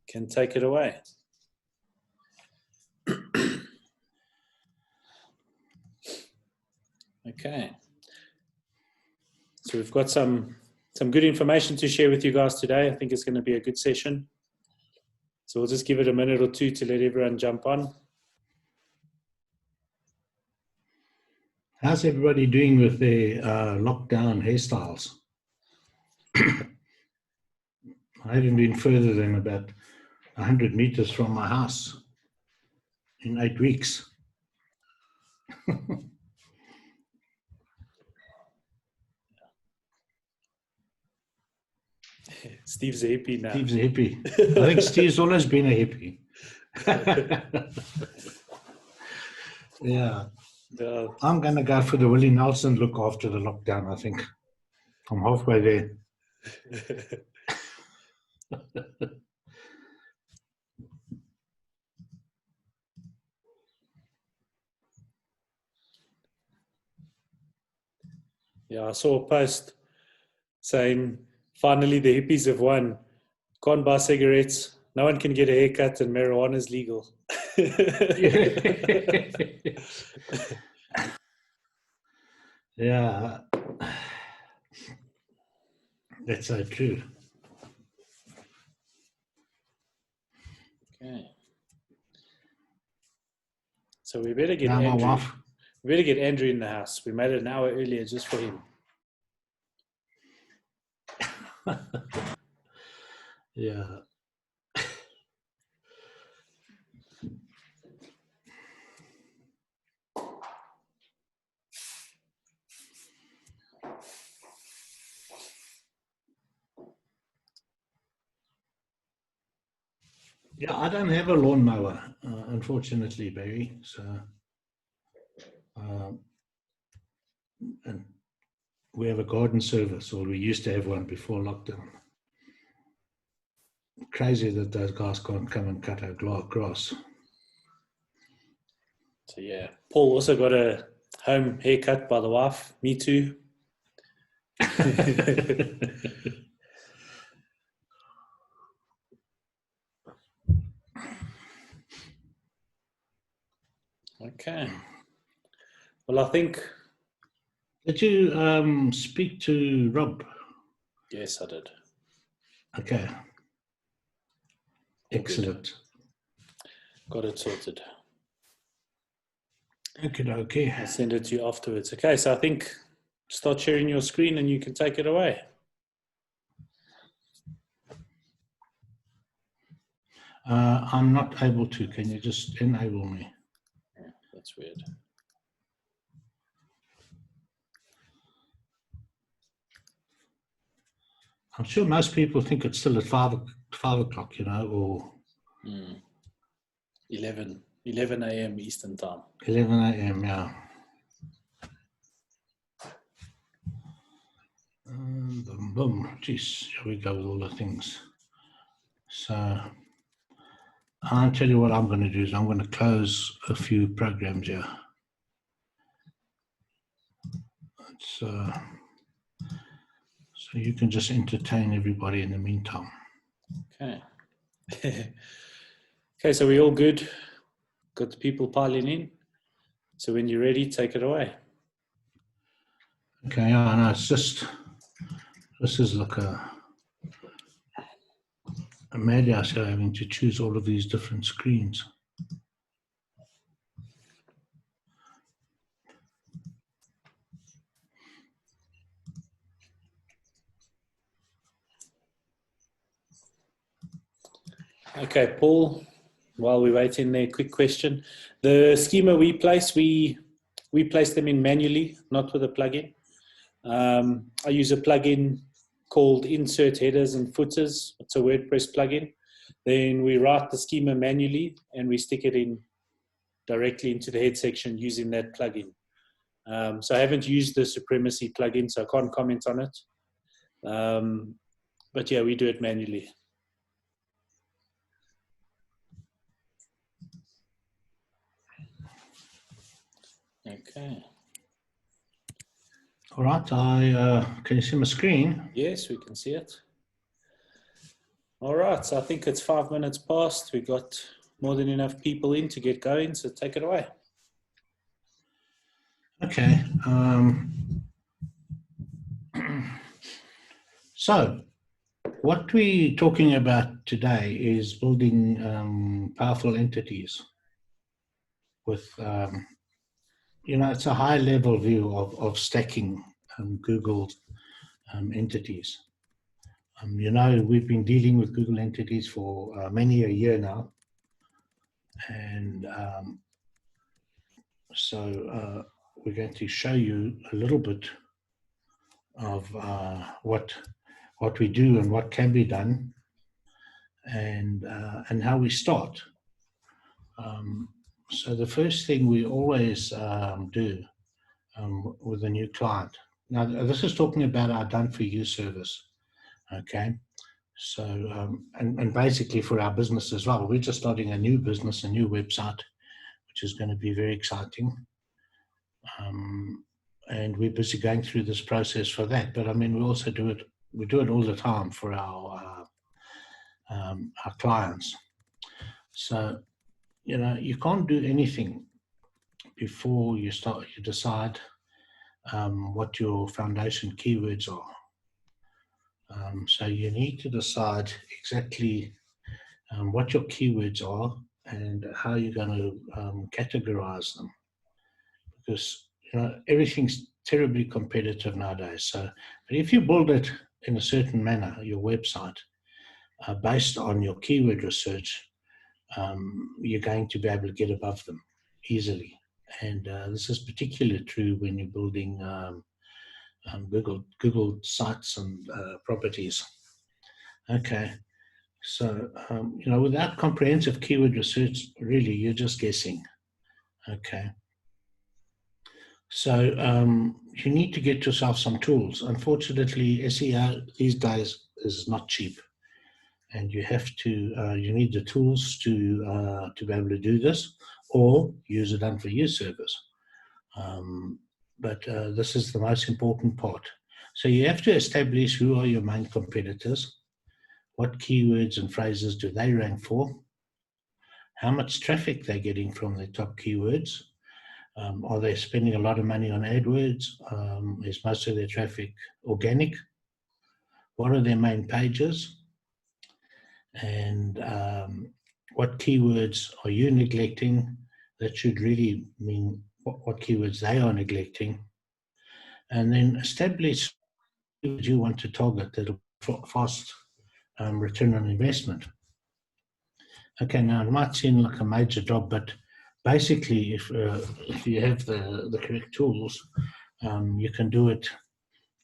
can take it away. Okay. So we've got some good information to share with you guys today. I think it's going to be a good session. So we'll just give it a minute or two to let everyone jump on. How's everybody doing with their lockdown hairstyles? I haven't been further than about 100 meters from my house in 8 weeks. Steve's a hippie now. Steve's a hippie. I think Steve's always been a hippie. Yeah. I'm going to go for the Willie Nelson look after the lockdown, I think. I'm halfway there. Yeah, I saw a post saying, finally the hippies have won. Can't buy cigarettes. No one can get a haircut and marijuana is legal. Yeah. That's so true. Okay. So we better get Now my Andrew. wife. We better get Andrew in the house. We made it an hour earlier just for him. Yeah. Yeah, I don't have a lawnmower, unfortunately, baby. So, and we have a garden service, or we used to have one before lockdown. Crazy that those guys can't come and cut our grass. So yeah, Paul also got a home haircut by the wife. Me too. Okay. Well, I think. Did you speak to Rob? Yes, I did. Okay. Excellent. Got it sorted. Okay. I'll send it to you afterwards. Okay, so I think start sharing your screen and you can take it away. I'm not able to. Can you just enable me? Oh, that's weird. I'm sure most people think it's still at 5 o'clock, you know, or 11 a.m. Eastern time. 11 a.m. Yeah. Boom, boom. Jeez, here we go with all the things. So I'll tell you what I'm going to do is I'm going to close a few programs here. So you can just entertain everybody in the meantime. Okay. Okay, so we're all good. Got the people piling in. So when you're ready, take it away. Okay, yeah, no, it's just, this is like a madhouse here, having to choose all of these different screens. Okay, Paul, while we're waiting there, quick question. The schema we place, we place them in manually, not with a plugin. I use a plugin called Insert Headers and Footers. It's a WordPress plugin. Then we write the schema manually and we stick it in directly into the head section using that plugin. So I haven't used the Supremacy plugin, so I can't comment on it. But yeah, we do it manually. Okay. All right, can you see my screen? Yes, we can see it. All right, so I think it's 5 minutes past. We got more than enough people in to get going, so take it away. Okay. So what we're talking about today is building powerful entities with, it's a high level view of stacking Google entities. We've been dealing with Google entities for many a year now. And so we're going to show you a little bit of what we do and what can be done, and how we start. So the first thing we always do with a new client. Now, this is talking about our done for you service. Okay. So, and basically for our business as well. We're just starting a new business, a new website, which is going to be very exciting. And we're busy going through this process for that. But I mean, we also do it all the time for our clients. So, you can't do anything before you decide what your foundation keywords are. So you need to decide exactly what your keywords are and how you're going to categorize them, because everything's terribly competitive nowadays. So, but if you build it in a certain manner, your website, based on your keyword research, you're going to be able to get above them easily. And this is particularly true when you're building Google sites and properties. Okay, so without comprehensive keyword research, really you're just guessing. Okay, so you need to get yourself some tools. Unfortunately, SEO these days is not cheap, and you have to you need the tools to be able to do this, or use a done for you service. But this is the most important part. So you have to establish who are your main competitors, what keywords and phrases do they rank for, how much traffic they're getting from their top keywords. Are they spending a lot of money on AdWords? Is most of their traffic organic? What are their main pages? And what keywords are you neglecting? That should really mean what keywords they are neglecting. And then establish what you want to target that'll fast return on investment. Okay, now it might seem like a major job, but basically, if you have the correct tools, you can do it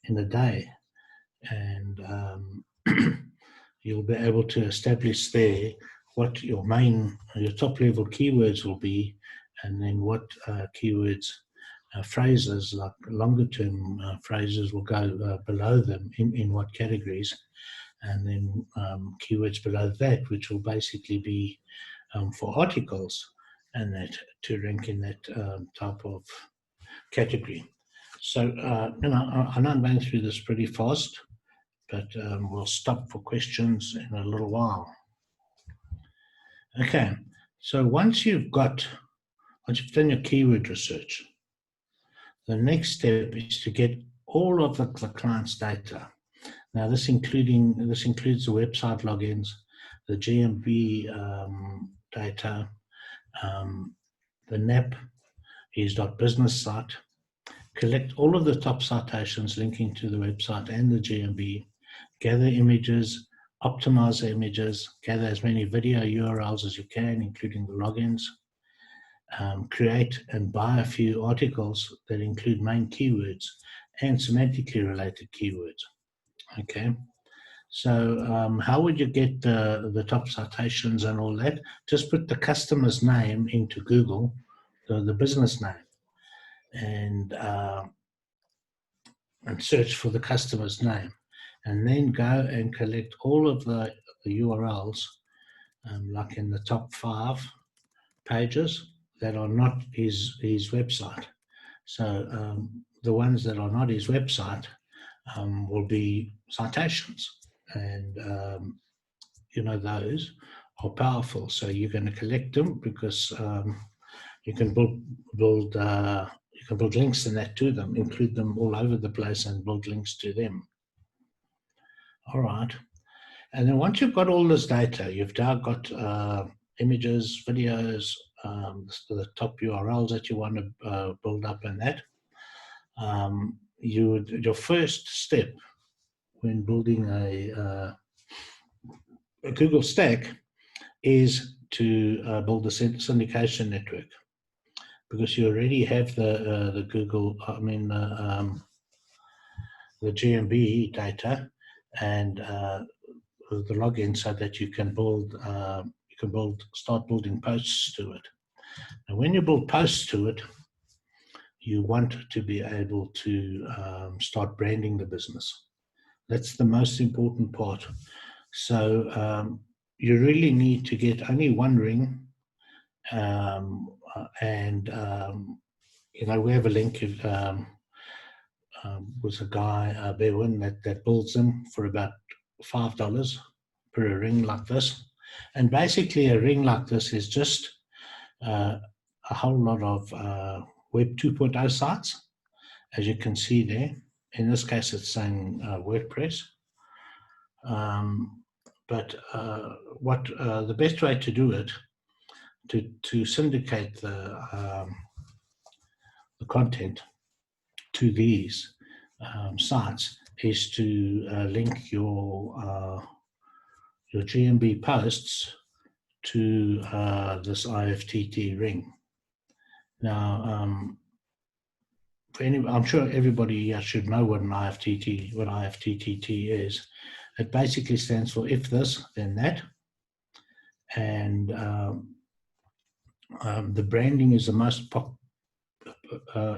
in a day, and you'll be able to establish there what your top level keywords will be, and then what keywords, phrases like longer term phrases will go below them in what categories, and then keywords below that, which will basically be for articles, and that to rank in that type of category. So, I know I'm going through this pretty fast, but we'll stop for questions in a little while. Okay, so once you've done your keyword research, the next step is to get all of the client's data. Now, this includes the website logins, the GMB data, the NAP is .business site. Collect all of the top citations linking to the website and the GMB. Gather images, optimize the images, gather as many video URLs as you can, including the logins. Create and buy a few articles that include main keywords and semantically related keywords. Okay, so how would you get the top citations and all that? Just put the customer's name into Google, the business name, and search for the customer's name, and then go and collect all of the URLs, like in the top 5 pages that are not his website. So the ones that are not his website will be citations, and those are powerful. So you're going to collect them because you can build links in that to them, include them all over the place, and build links to them. All right. And then once you've got all this data, you've now got images, videos, the top URLs that you want to build up, and that. Your first step when building a Google stack is to build a syndication network, because you already have the Google, the GMB data and the login, so that you can start building posts to it. And when you build posts to it, you want to be able to start branding the business. That's the most important part. So you really need to get only one ring, we have a link with a guy, Bewin, that builds them for about $5 per ring like this. And basically a ring like this is just a whole lot of Web 2.0 sites, as you can see there. In this case, it's saying WordPress. But the best way to do it, to syndicate the content to these sites, is to link your GMB posts to this IFTT ring. Now, I'm sure everybody here should know what IFTTT is. It basically stands for if this, then that. And the branding is the most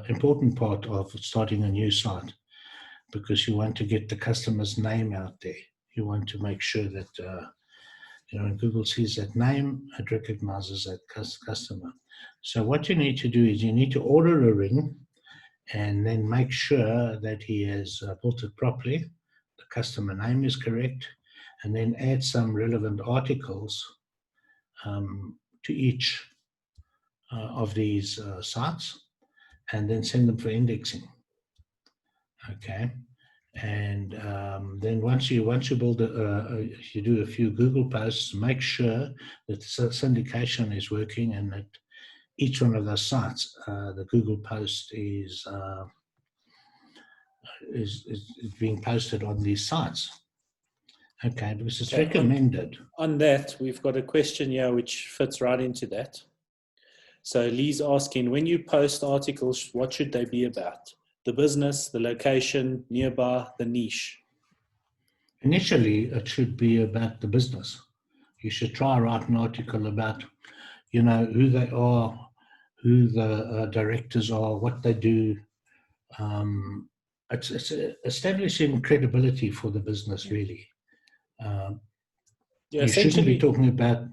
important part of starting a new site, because you want to get the customer's name out there. You want to make sure that when Google sees that name, it recognizes that customer. So what you need to do is you need to order a ring, and then make sure that he has built it properly, the customer name is correct, and then add some relevant articles to each of these sites, and then send them for indexing. Okay, and then once you build you do a few Google posts, make sure that the syndication is working, and that each one of those sites, the Google post is being posted on these sites. Okay, because it's recommended. On that, we've got a question here which fits right into that. So Lee's asking, when you post articles, what should they be about? The business, the location, nearby, the niche? Initially, it should be about the business. You should try to write an article about, who they are, who the directors are, what they do. It's establishing credibility for the business, really. You shouldn't be talking about.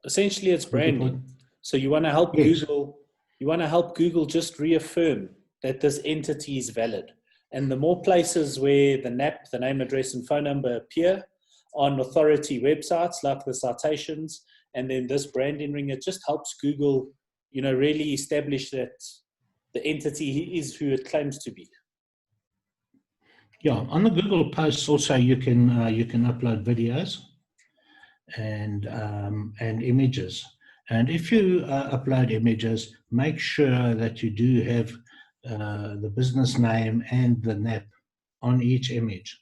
Essentially, it's branding. So you want to help Google. You want to help Google just reaffirm that this entity is valid. And the more places where the NAP, the name, address, and phone number appear on authority websites like the citations, and then this branding ring, it just helps Google, really establish that the entity is who it claims to be. Yeah, on the Google posts also you can upload videos and images. And if you upload images, make sure that you do have the business name and the NAP on each image.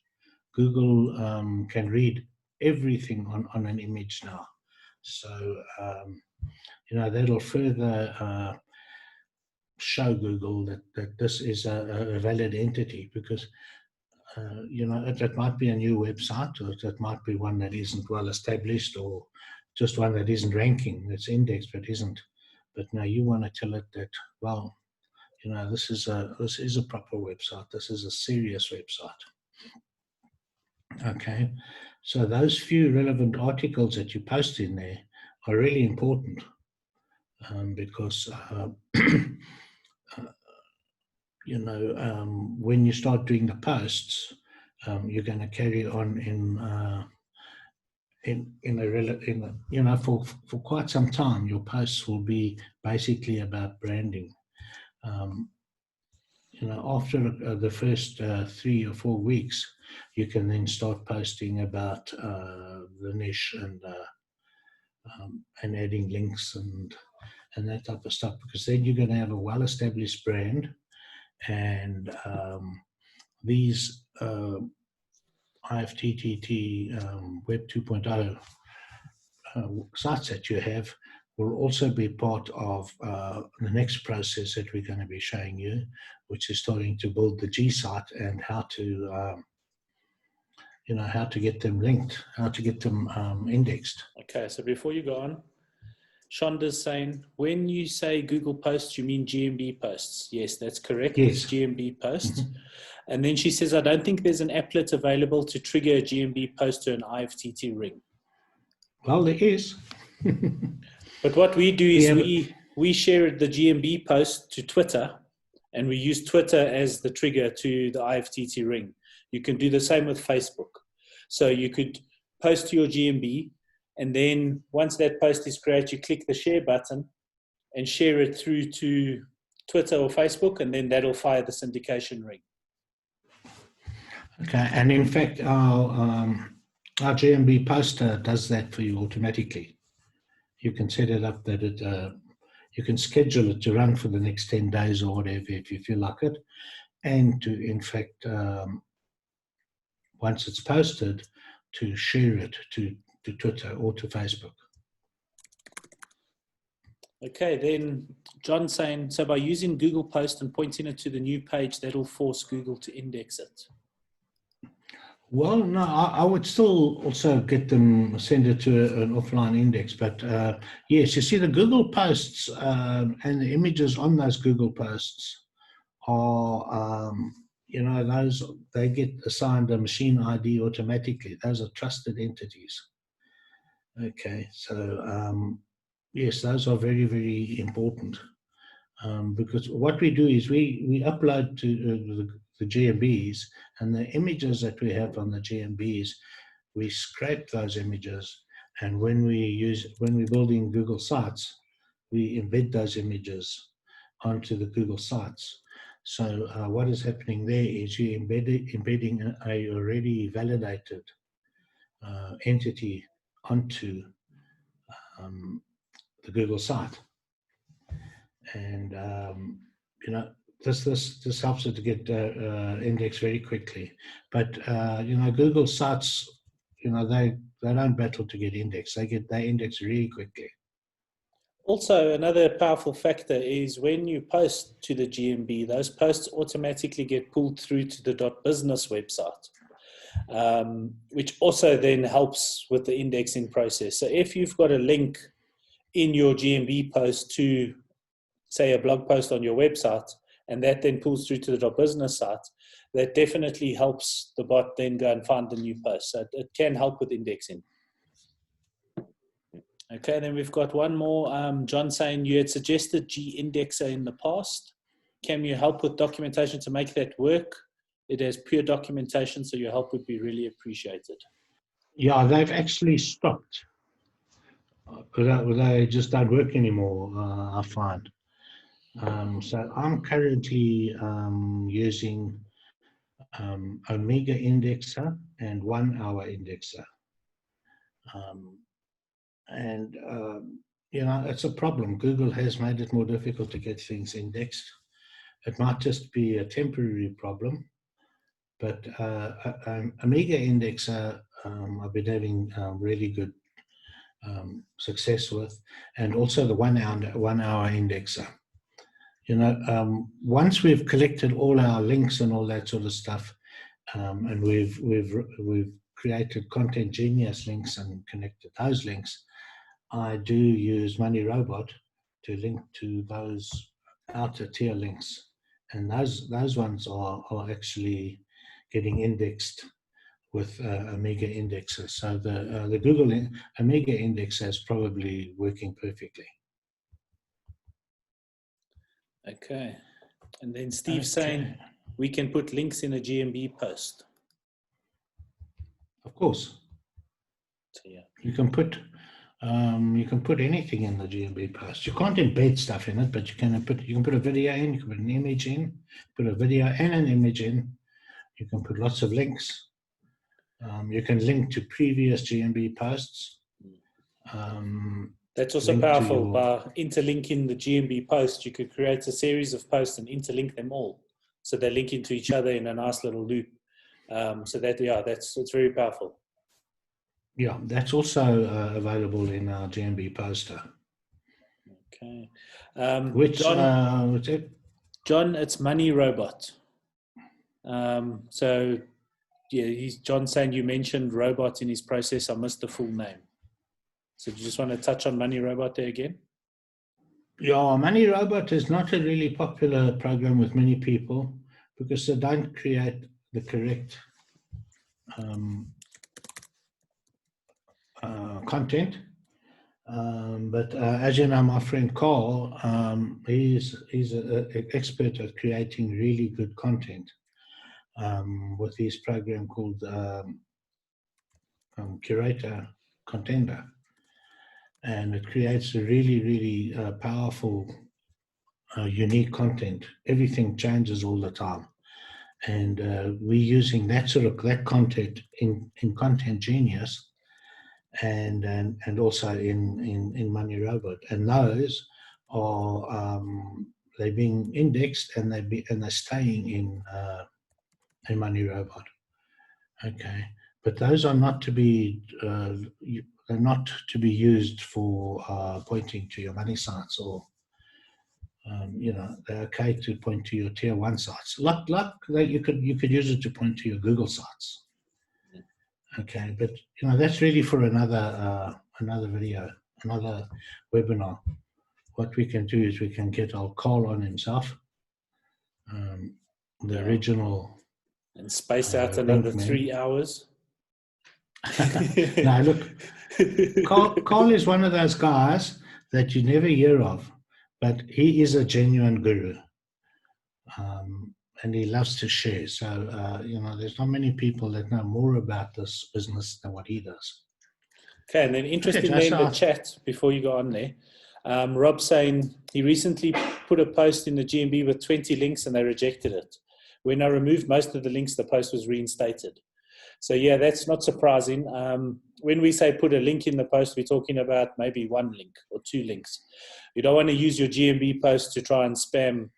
Google can read everything on an image now. So, that'll further show Google that this is a valid entity, because that might be a new website, or that might be one that isn't well established, or just one that isn't ranking, that's indexed but isn't. But now you want to tell it that, well, this is a proper website. This is a serious website. Okay, so those few relevant articles that you post in there are really important, because when you start doing the posts, you're going to carry on for quite some time, your posts will be basically about branding. After the first 3 or 4 weeks, you can then start posting about the niche and adding links and that type of stuff, because then you're going to have a well-established brand, and these IFTTT Web 2.0 sites that you have will also be part of the next process that we're going to be showing you, which is starting to build the G site and how to how to get them linked, how to get them indexed. Okay, so before you go on, Shonda's saying, when you say Google posts, you mean GMB posts. Yes, that's correct. Yes. It's GMB posts. And then she says, I don't think there's an applet available to trigger a GMB post to an IFTT ring. Well, there is. But what we do is we share the GMB post to Twitter, and we use Twitter as the trigger to the IFTT ring. You can do the same with Facebook. So you could post to your GMB, and then once that post is created, you click the share button and share it through to Twitter or Facebook, and then that'll fire the syndication ring. Okay, and in fact, our GMB poster does that for you automatically. You can set it up that you can schedule it to run for the next 10 days or whatever if you feel like it, and to, in fact, once it's posted, to share it to Twitter or to Facebook. Okay, then John saying, so by using Google Post and pointing it to the new page, that'll force Google to index it. Well, no, I would still also get them, send it to an offline index. But yes, you see the Google posts and the images on those Google posts are, those, they get assigned a machine ID automatically. Those are trusted entities. Okay, so yes, those are very, very important. Because what we do is we upload to the GMBs, and the images that we have on the GMBs, we scrape those images, and when we're building Google Sites, we embed those images onto the Google Sites. So what is happening there is you're embedding a already validated entity onto the Google site. And this helps it to get indexed very quickly. But Google sites, they don't battle to get indexed. They index really quickly. Also, another powerful factor is when you post to the GMB, those posts automatically get pulled through to the .business website, which also then helps with the indexing process. So if you've got a link in your GMB post to, say, a blog post on your website, and that then pulls through to the .business site, that definitely helps the bot then go and find the new post. So it can help with indexing. Okay, then we've got one more. John saying, you had suggested G-Indexer in the past. Can you help with documentation to make that work? It has pure documentation, so your help would be really appreciated. Yeah, they've actually stopped. They just don't work anymore, I find. So I'm currently using Omega Indexer and 1 Hour Indexer. It's a problem. Google has made it more difficult to get things indexed. It might just be a temporary problem, but Omega Indexer I've been having really good success with, and also the 1 Hour Indexer. Once we've collected all our links and all that sort of stuff, and we've created content genius links and connected those links, I do use Money Robot to link to those outer tier links, and those ones are actually getting indexed with Omega Indexer. So the Google Omega Indexer is probably working perfectly. Okay, and then Steve's saying we can put links in a GMB post. Of course. So, yeah. you can put anything in the GMB post. You can't embed stuff in it, but you can put a video in, you can put an image in, put a video and an image in. You can put lots of links. You can link to previous GMB posts. That's also powerful. By interlinking the GMB post, you could create a series of posts and interlink them all, so they link into each other in a nice little loop. So that, yeah, it's very powerful. Yeah, that's also available in our GMB poster. Okay. Which John, what's it? John, it's Money Robot. So yeah, John saying you mentioned robot in his process. I missed the full name. So do you just want to touch on Money Robot there again? Yeah, Money Robot is not a really popular program with many people because they don't create the correct content. But as you know, my friend Carl, he's an expert at creating really good content with his program called Curator Contender. And it creates a really, really powerful, unique content. Everything changes all the time. And we're using that content in Content Genius and also in Money Robot. And those are they're being indexed and they're staying in Money Robot. Okay, but those are not to be they're not to be used for pointing to your money sites or they're okay to point to your tier 1 sites. Like you could use it to point to your Google sites. Okay, but that's really for another video, another webinar. What we can do is we can get our Carl on himself, the original, and space out another 3 hours. No, look, Carl is one of those guys that you never hear of, but he is a genuine guru, and he loves to share. So, there's not many people that know more about this business than what he does. Okay, and then interestingly in the chat, before you go on there, Rob saying he recently put a post in the GMB with 20 links and they rejected it. When I removed most of the links, the post was reinstated. So yeah, that's not surprising. When we say put a link in the post, we're talking about maybe 1 link or 2 links. You don't want to use your GMB post to try and spam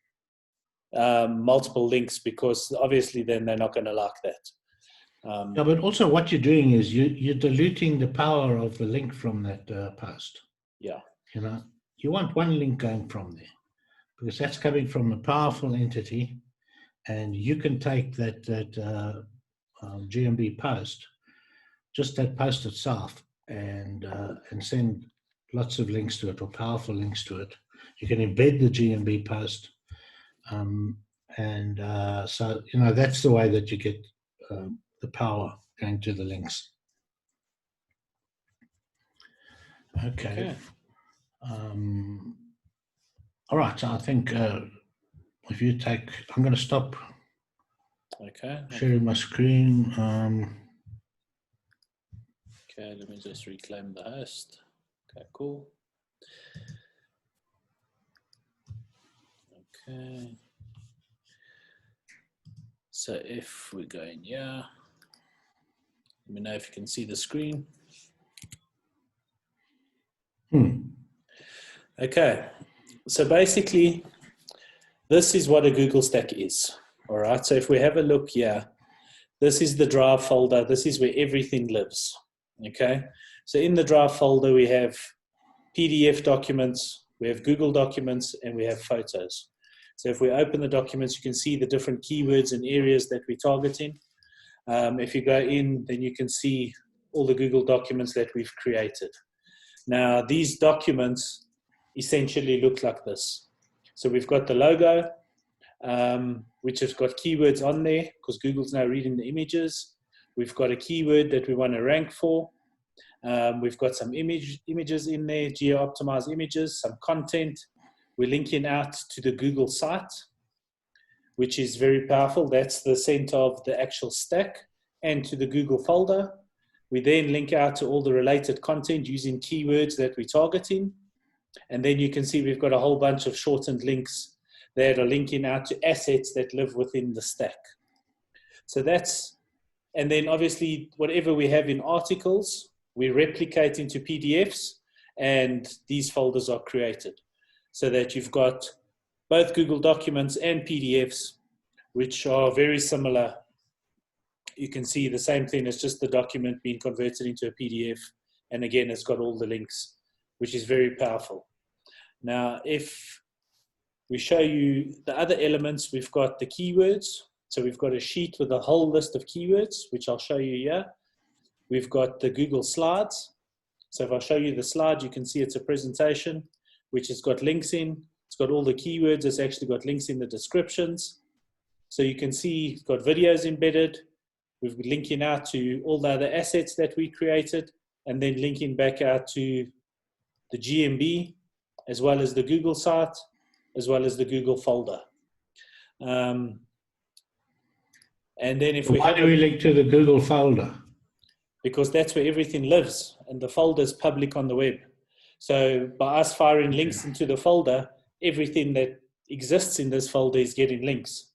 multiple links, because obviously then they're not going to like that. Yeah, but also what you're doing is you're diluting the power of the link from that post. Yeah. You want 1 link going from there because that's coming from a powerful entity, and you can take that GMB post, just that post itself, and send lots of links to it or powerful links to it. You can embed the GMB post, so that's the way that you get the power going to the links. Okay. All right. So I think if you take, I'm going to stop. Okay. Sharing my screen. Okay, let me just reclaim the host. Okay, cool. Okay. So if we're going here, let me know if you can see the screen. Okay. So basically, this is what a Google Stack is. All right. So if we have a look here, this is the Drive folder. This is where everything lives. Okay. So in the Drive folder, we have PDF documents, we have Google documents, and we have photos. So if we open the documents, you can see the different keywords and areas that we're targeting. If you go in, then you can see all the Google documents that we've created. Now, these documents essentially look like this. So we've got the logo, which has got keywords on there because Google's now reading the images. We've got a keyword that we want to rank for. We've got some images in there, geo-optimized images, some content. We're linking out to the Google site, which is very powerful. That's the center of the actual stack, and to the Google folder. We then link out to all the related content using keywords that we're targeting. And then you can see we've got a whole bunch of shortened links that are linking out to assets that live within the stack. So that's, and then obviously whatever we have in articles, we replicate into PDFs, and these folders are created so that you've got both Google Documents and PDFs, which are very similar. You can see the same thing as just the document being converted into a PDF. And again, it's got all the links, which is very powerful. Now, if we show you the other elements, we've got the keywords. So we've got a sheet with a whole list of keywords, which I'll show you here. We've got the Google Slides. So if I show you the slide, you can see it's a presentation, which has got links in. It's got all the keywords. It's actually got links in the descriptions. So you can see it's got videos embedded. We've been linking out to all the other assets that we created, and then linking back out to the GMB, as well as the Google site, as well as the Google folder. And then if Why do we link to the Google folder? Because that's where everything lives, and the folder is public on the web. So by us firing links into the folder, everything that exists in this folder is getting links.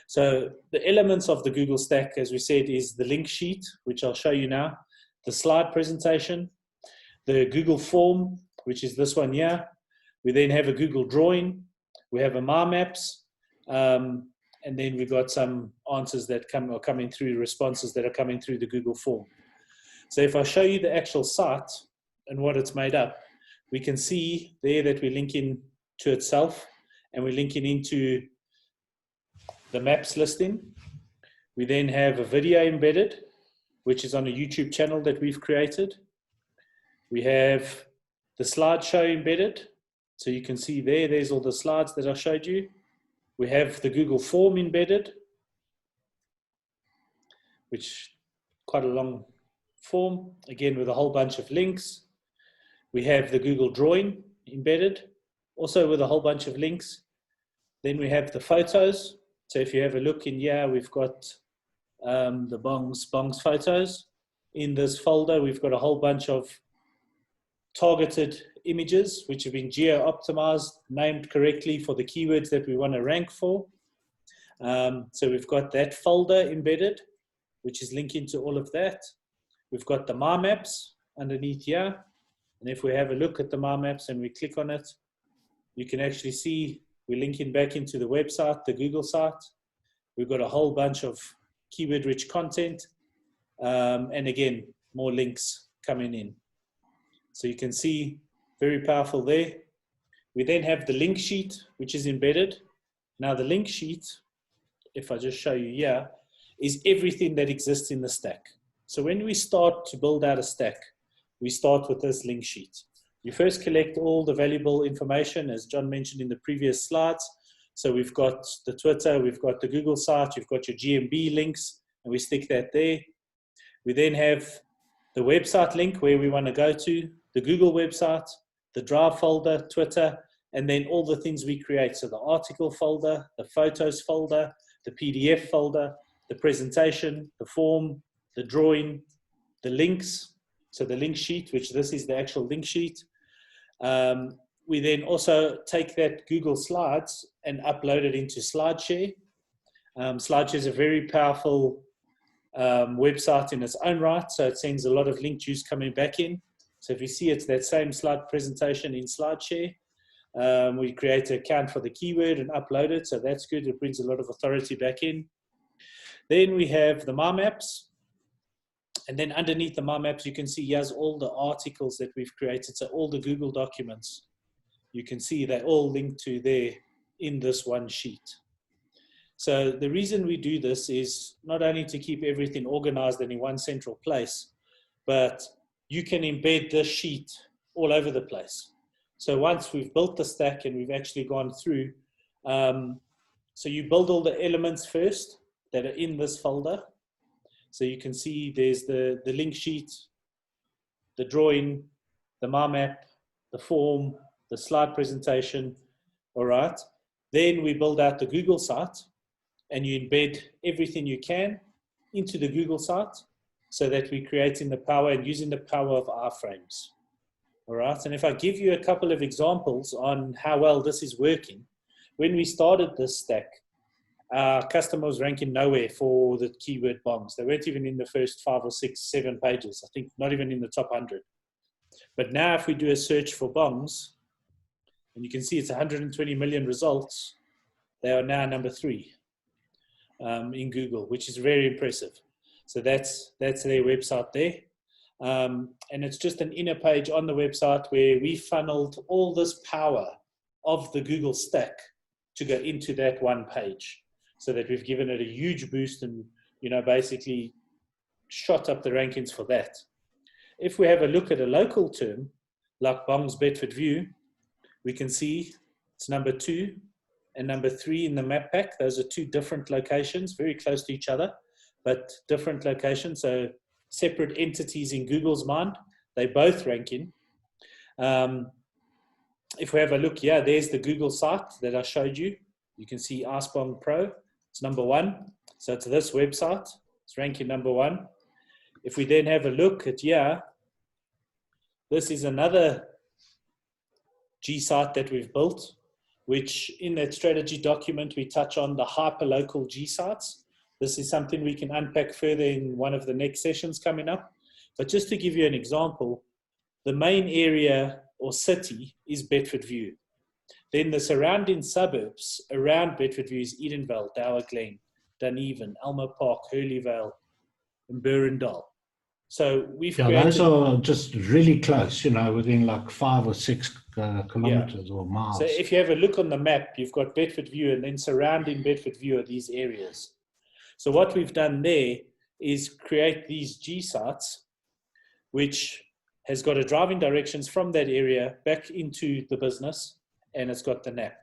So the elements of the Google stack, as we said, is the link sheet, which I'll show you now, the slide presentation, the Google form, which is this one here. We then have a Google drawing. We have a My Maps. And then we've got some answers that are coming through, responses that are coming through the Google form. So if I show you the actual site and what it's made up, we can see there that we're linking to itself, and we're linking into the maps listing. We then have a video embedded, which is on a YouTube channel that we've created. We have the slideshow embedded. So you can see there's all the slides that I showed you. We have the Google form embedded, which quite a long form, again with a whole bunch of links. We have the Google drawing embedded, also with a whole bunch of links. Then we have the photos. So if you have a look in here, we've got the Bongs photos. In this folder, we've got a whole bunch of targeted images which have been geo-optimized, named correctly for the keywords that we want to rank for. So we've got that folder embedded, which is linking to all of that. We've got the My Maps underneath here. And if we have a look at the My Maps and we click on it, you can actually see we're linking back into the website, the Google site. We've got a whole bunch of keyword-rich content. And again, more links coming in. So you can see, very powerful there. We then have the link sheet, which is embedded. Now the link sheet, if I just show you here, is everything that exists in the stack. So when we start to build out a stack, we start with this link sheet. You first collect all the valuable information, as John mentioned in the previous slides. So we've got the Twitter, we've got the Google site, you've got your GMB links, and we stick that there. We then have the website link where we want to go to, the Google website, the Drive folder, Twitter, and then all the things we create. So the article folder, the photos folder, the PDF folder, the presentation, the form, the drawing, the links. So the link sheet, which this is the actual link sheet. We then also take that Google Slides and upload it into SlideShare. SlideShare is a very powerful website in its own right, so it sends a lot of link juice coming back in. So if you see it's that same slide presentation in SlideShare. We create an account for the keyword and upload it, so that's good. It brings a lot of authority back in. Then we have the My Maps. And then underneath the My Maps, you can see here's all the articles that we've created. So all the Google documents, you can see they all link to there in this one sheet. So the reason we do this is not only to keep everything organized and in one central place, but you can embed this sheet all over the place. So once we've built the stack and we've actually gone through, so you build all the elements first that are in this folder. So you can see there's the link sheet, the drawing, the My Map, the form, the slide presentation, all right. Then we build out the Google site and you embed everything you can into the Google site. so that we're creating the power and using the power of iFrames. All right, and if I give you a couple of examples on how well this is working, when we started this stack, our customer was ranking nowhere for the keyword bongs. They weren't even in the first 5 or 6, 7 pages. I think not even in the top 100. But now if we do a search for bongs, and you can see it's 120 million results, they are now number 3 in Google, which is very impressive. So that's their website there. And it's just an inner page on the website where we funneled all this power of the Google stack to go into that one page, so that we've given it a huge boost and, basically shot up the rankings for that. If we have a look at a local term like Bongs Bedford View, we can see it's number 2 and number 3 in the map pack. Those are 2 different locations, very close to each other, but different locations. So separate entities in Google's mind. They both rank in. If we have a look here, there's the Google site that I showed you. You can see Icebong Pro. It's number 1. So it's this website. It's ranking number 1. If we then have a look at here, this is another G site that we've built, which in that strategy document, we touch on the hyperlocal G sites. This is something we can unpack further in one of the next sessions coming up. But just to give you an example, the main area or city is Bedford View. Then the surrounding suburbs around Bedford View is Edenvale, Dower Glen, Dunedin, Elmer Park, Hurleyvale, and Burrendal. So we've created... those are just really close, within like 5 or 6 kilometers or miles. So if you have a look on the map, you've got Bedford View, and then surrounding Bedford View are these areas. So what we've done there is create these G sites, which has got a driving directions from that area back into the business, and it's got the NAP.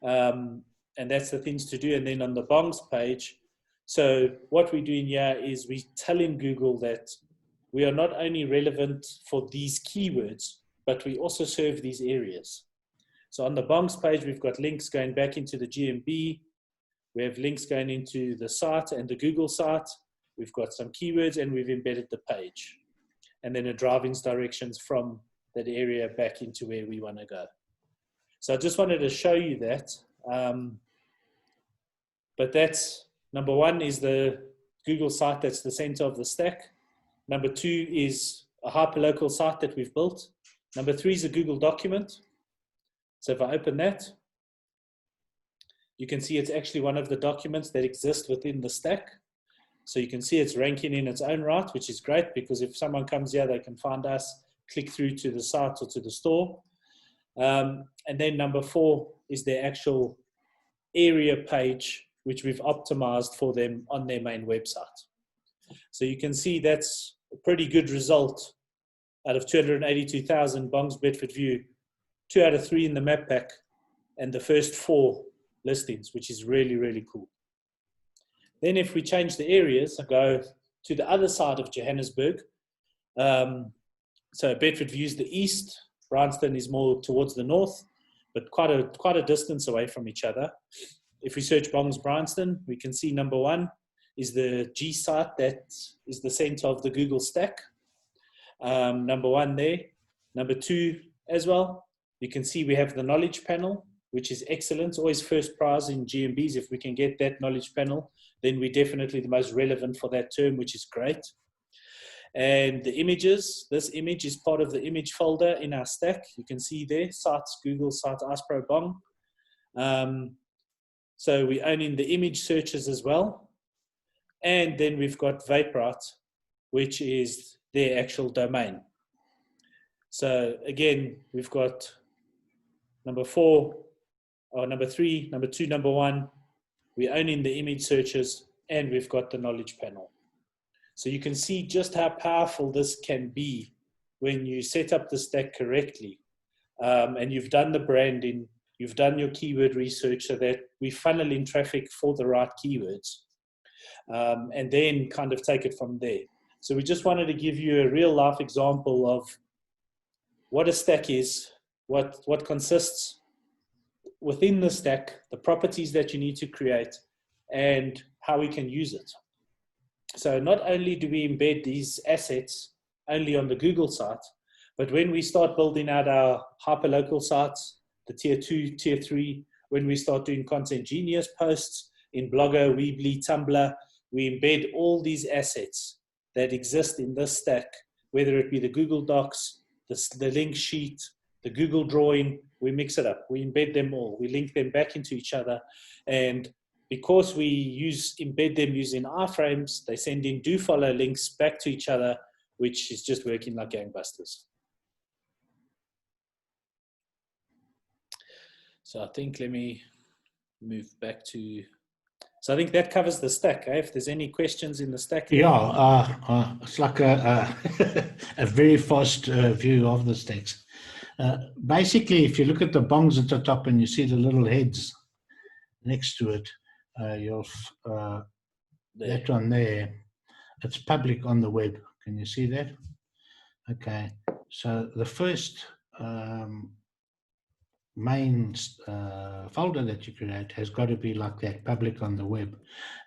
And that's the things to do. And then on the Bongs page, so what we're doing here is we're telling Google that we are not only relevant for these keywords, but we also serve these areas. So on the Bongs page, we've got links going back into the GMB. We have links going into the site and the Google site. We've got some keywords, and we've embedded the page. And then a driving directions from that area back into where we want to go. So I just wanted to show you that. But that's, number 1 is the Google site that's the center of the stack. Number 2 is a hyperlocal site that we've built. Number 3 is a Google document. So if I open that, you can see it's actually one of the documents that exist within the stack. So you can see it's ranking in its own right, which is great, because if someone comes here, they can find us, click through to the site or to the store. And then number 4 is their actual area page, which we've optimized for them on their main website. So you can see that's a pretty good result out of 282,000 Bongs Bedford View, 2 out of 3 in the map pack, and the first 4 listings, which is really, really cool. Then if we change the areas and go to the other side of Johannesburg, so Bedford View is the east, Bryanston is more towards the north, but quite a distance away from each other. If we search Bongs Bryanston, we can see number 1 is the G site that is the center of the Google stack. Number 1 there. Number 2 as well, you can see we have the knowledge panel, which is excellent. It's always first prize in GMBs. If we can get that knowledge panel, then we're definitely the most relevant for that term, which is great. And the images, this image is part of the image folder in our stack. You can see there, sites, Google site, Icepro Bong. So we own in the image searches as well. And then we've got Vaporite, which is their actual domain. So again, we've got number 4, or number 3, number 2, number 1. We own in the image searches, and we've got the knowledge panel. So you can see just how powerful this can be when you set up the stack correctly, and you've done the branding, you've done your keyword research so that we funnel in traffic for the right keywords, and then kind of take it from there. So we just wanted to give you a real life example of what a stack is, what consists within the stack, the properties that you need to create, and how we can use it. So not only do we embed these assets only on the Google site, but when we start building out our hyperlocal sites, the tier 2, tier 3, when we start doing Content Genius posts in Blogger, Weebly, Tumblr, we embed all these assets that exist in this stack, whether it be the Google Docs, the link sheet, the Google drawing, we mix it up. We embed them all. We link them back into each other. And because we embed them using iFrames, they send in do follow links back to each other, which is just working like gangbusters. So I think let me move back to, so I think that covers the stack. If there's any questions in the stack. Yeah, it's like a very fast view of the stacks. Basically, if you look at the bongs at the top and you see the little heads next to it, that one there, it's public on the web. Can you see that? Okay, so the first main folder that you create has got to be like that, public on the web.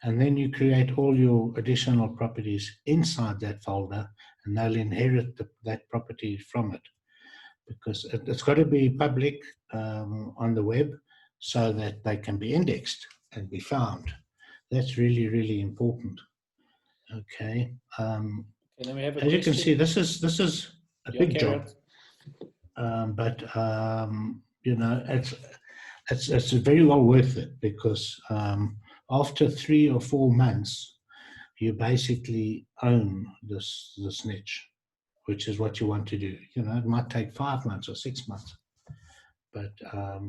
And then you create all your additional properties inside that folder, and they'll inherit that property from it. Because it's got to be public on the web so that they can be indexed and be found. That's really, really important. Okay. Then we have a as question. You can see, this is a big job. But you know, it's very well worth it, because after 3 or 4 months, you basically own this niche, which is what you want to do. You know, it might take 5 months or 6 months, but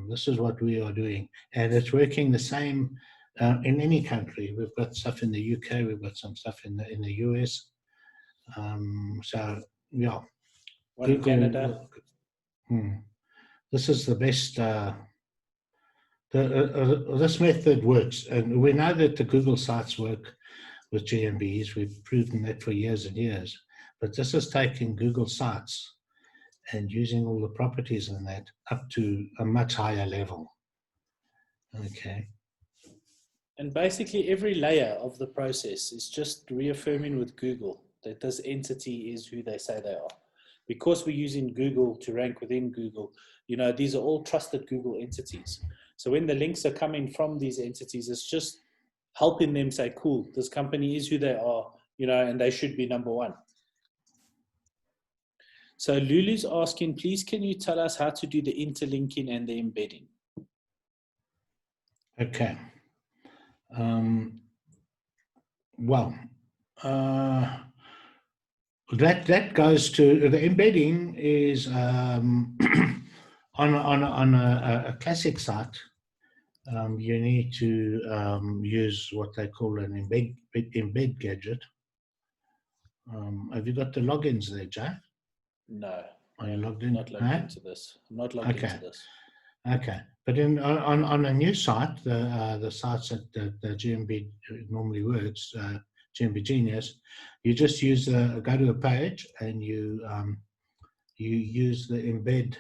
this is what we are doing, and it's working the same in any country. We've got stuff in the UK, we've got some stuff in the US. So yeah, One in Canada. This is the best. This method works, and we know that the Google sites work with GMBs. We've proven that for years and years. But this is taking Google sites and using all the properties in that up to a much higher level. Okay. And basically every layer of the process is just reaffirming with Google that this entity is who they say they are. Because we're using Google to rank within Google, you know, these are all trusted Google entities. So when the links are coming from these entities, it's just helping them say, cool, this company is who they are, you know, and they should be number one. So Lulu's asking, please, can you tell us how to do the interlinking and the embedding? Okay. Well, that goes to the embedding is on a classic site. You need to use what they call an embed gadget. Have you got the logins there, Jay? No. Are you logged in? Not logged into this. I'm not logged into this. Okay, but on a new site, the sites that the GMB normally works, GMB Genius, you just use go to a page and you use the embed.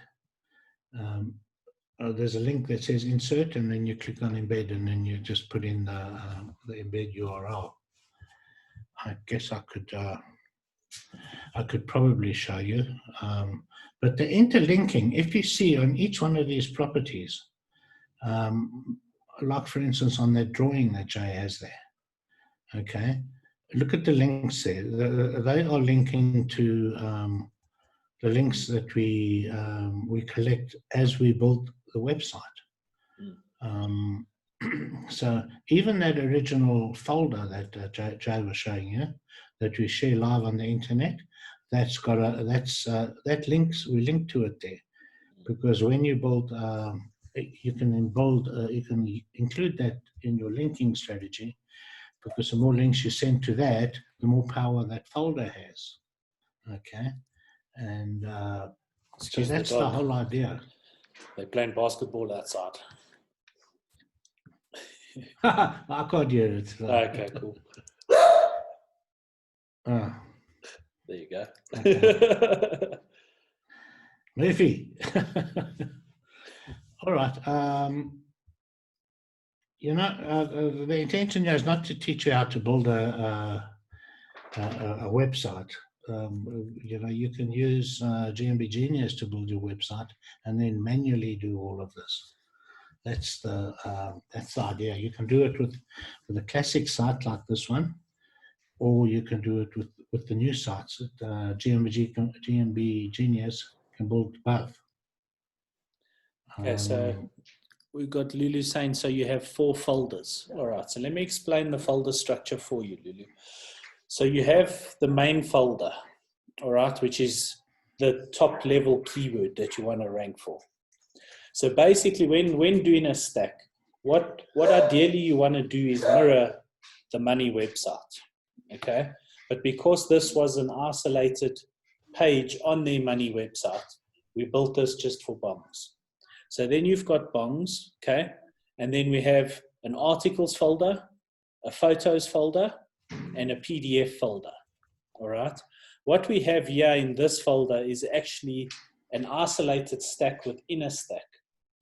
There's a link that says insert, and then you click on embed, and then you just put in the embed URL. I guess I could probably show you, but the interlinking, if you see on each one of these properties, like for instance on that drawing that Jay has there, okay, look at the links there. They are linking to the links that we collect as we build the website. So even that original folder that Jay was showing you, that we share live on the internet, that's got that links, we link to it there, because when you build, you can include that in your linking strategy, because the more links you send to that, the more power that folder has. Okay, and so that's the whole idea. They're playing basketball outside. I can't hear it. Okay, cool. There you go. Okay. Murphy. All right. You know, the intention here is not to teach you how to build a a website. You know, you can use GMB Genius to build your website and then manually do all of this. That's the idea. You can do it with a classic site like this one, or you can do it with the new sites. GMB Genius can build both. Okay, so we've got Lulu saying, so you have 4 folders. All right, so let me explain the folder structure for you, Lulu. So you have the main folder, all right, which is the top level keyword that you want to rank for. So basically, when doing a stack, what ideally you want to do is mirror the money website, okay? But because this was an isolated page on their money website, we built this just for bongs. So then you've got bongs, okay? And then we have an articles folder, a photos folder, and a PDF folder, all right? What we have here in this folder is actually an isolated stack within a stack,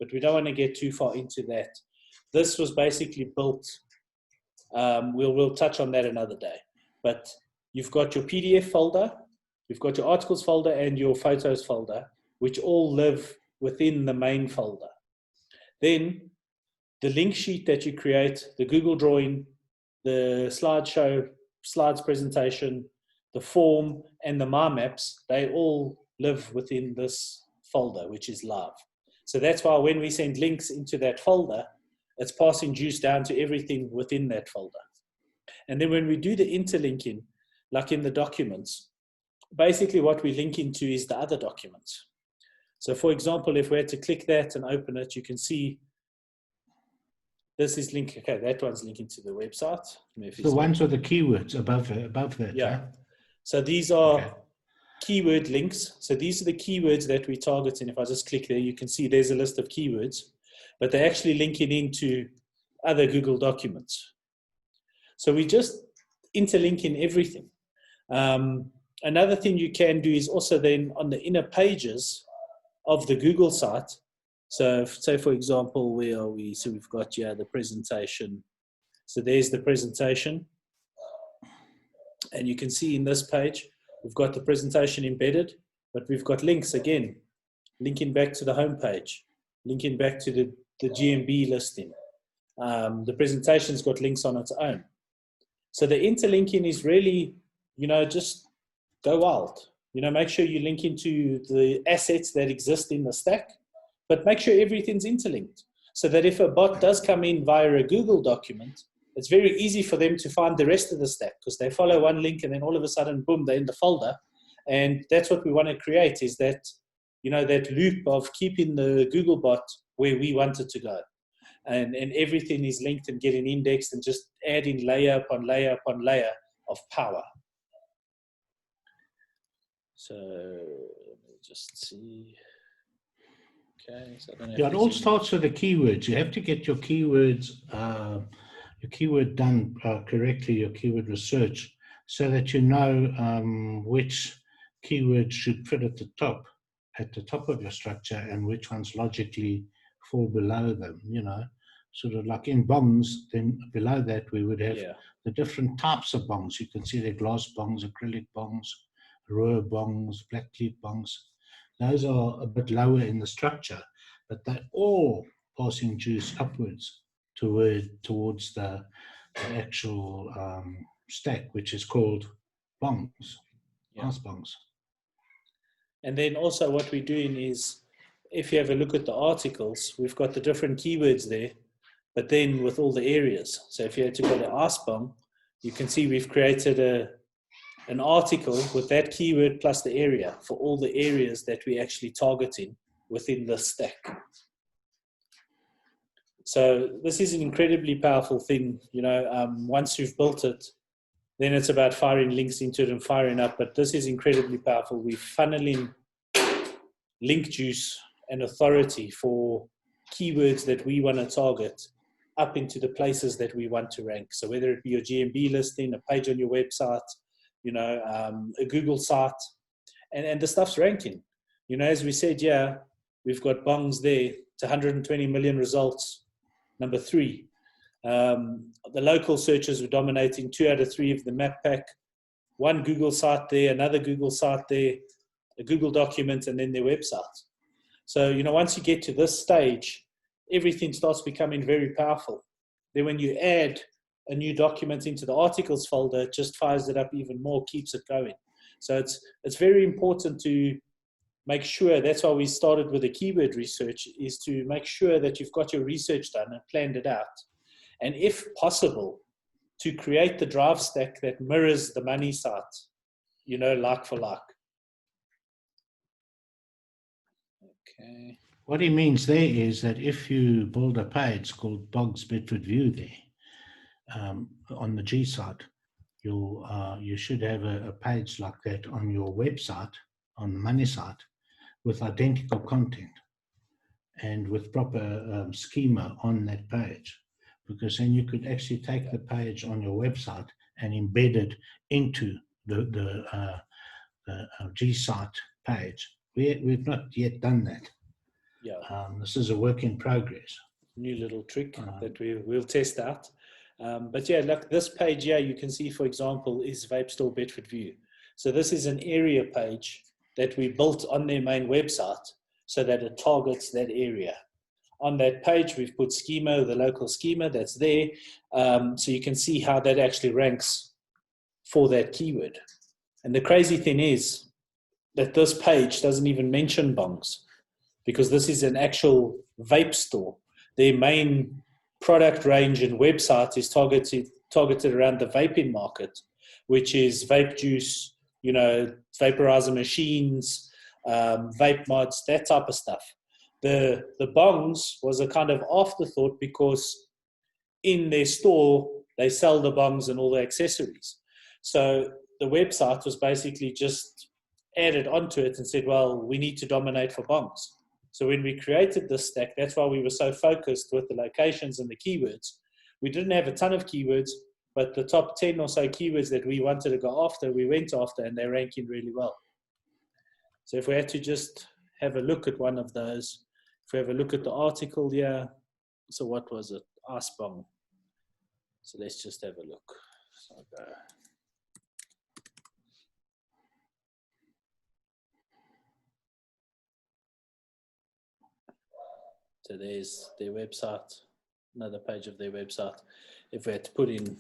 but we don't want to get too far into that. This was basically built, we'll touch on that another day, but you've got your PDF folder, you've got your articles folder and your photos folder, which all live within the main folder. Then the link sheet that you create, the Google drawing, the slideshow, slides presentation, the form, and the My Maps, they all live within this folder, which is live. So that's why when we send links into that folder, it's passing juice down to everything within that folder. And then when we do the interlinking, like in the documents, basically what we link into is the other documents. So for example, if we had to click that and open it, you can see this is linked. Okay, that one's linking to the website. The ones with the keywords above that. Yeah. Huh? So these are keyword links. So these are the keywords that we target. And if I just click there, you can see there's a list of keywords, but they're actually linking into other Google documents. So we just interlinking everything. Another thing you can do is also then on the inner pages of the Google site. So say, for example, where are we? So we've got here the presentation. So there's the presentation. And you can see in this page, we've got the presentation embedded, but we've got links again, linking back to the home page, linking back to the GMB listing. The presentation's got links on its own. So the interlinking is really, you know, just go wild. You know, make sure you link into the assets that exist in the stack, but make sure everything's interlinked so that if a bot does come in via a Google document, it's very easy for them to find the rest of the stack because they follow one link and then all of a sudden, boom, they're in the folder. And that's what we want to create is that, you know, that loop of keeping the Google bot where we want it to go. And everything is linked and getting indexed and just adding layer upon layer upon layer of power. So let me just see. Okay, so I don't know. Yeah, it all starts with the keywords. You have to get your keywords, your keyword done correctly, your keyword research, so that you know which keywords should fit at the top of your structure and which ones logically fall below them, you know. Sort of like in bongs, then below that we would have the different types of bongs. You can see the glass bongs, acrylic bongs, row bongs, black cleat bongs. Those are a bit lower in the structure, but they're all passing juice upwards towards the actual stack, which is called bongs, nice bongs. And then also what we're doing is, if you have a look at the articles, we've got the different keywords there, but then with all the areas. So if you had to go to Ask Bong, you can see we've created an article with that keyword plus the area for all the areas that we're actually targeting within the stack. So this is an incredibly powerful thing. You know, once you've built it, then it's about firing links into it and firing up. But this is incredibly powerful. We're funneling link juice and authority for keywords that we want to target up into the places that we want to rank. So whether it be your GMB listing, a page on your website, you know, a Google site, and the stuff's ranking. You know, as we said, yeah, we've got bongs there to 120 million results, number 3. The local searches were dominating 2 out of 3 of the map pack. one Google site there, another Google site there, a Google document, and then their website. So, once you get to this stage, everything starts becoming very powerful. Then when you add a new document into the articles folder, it just fires it up even more, keeps it going. So it's very important to make sure, that's why we started with the keyword research, is to make sure that you've got your research done and planned it out. And if possible, to create the drive stack that mirrors the money site, like for like. Okay. What he means there is that if you build a page called Boggs Bedford View there, on the G site, you should have a page like that on your website, on the money site, with identical content and with proper schema on that page, because then you could actually take the page on your website and embed it into the G site page. We've not yet done that. Yeah. This is a work in progress. New little trick that we'll test out. But yeah, look, this page here, you can see, for example, is Vape Store Bedford View. So this is an area page that we built on their main website so that it targets that area. On that page, we've put schema, the local schema that's there. So you can see how that actually ranks for that keyword. And the crazy thing is that this page doesn't even mention bongs, because this is an actual vape store. Their main product range and website is targeted around the vaping market, which is vape juice, vaporizer machines, vape mods, that type of stuff. The bongs was a kind of afterthought, because in their store, they sell the bongs and all the accessories. So the website was basically just added onto it and said, well, we need to dominate for bongs. So when we created this stack, that's why we were so focused with the locations and the keywords. We didn't have a ton of keywords, but the top 10 or so keywords that we wanted to go after, we went after, and they're ranking really well. So if we had to just have a look at one of those, if we have a look at the article here, so what was it? Ice bong. So let's just have a look. So there's their website, another page of their website. If we had to put in,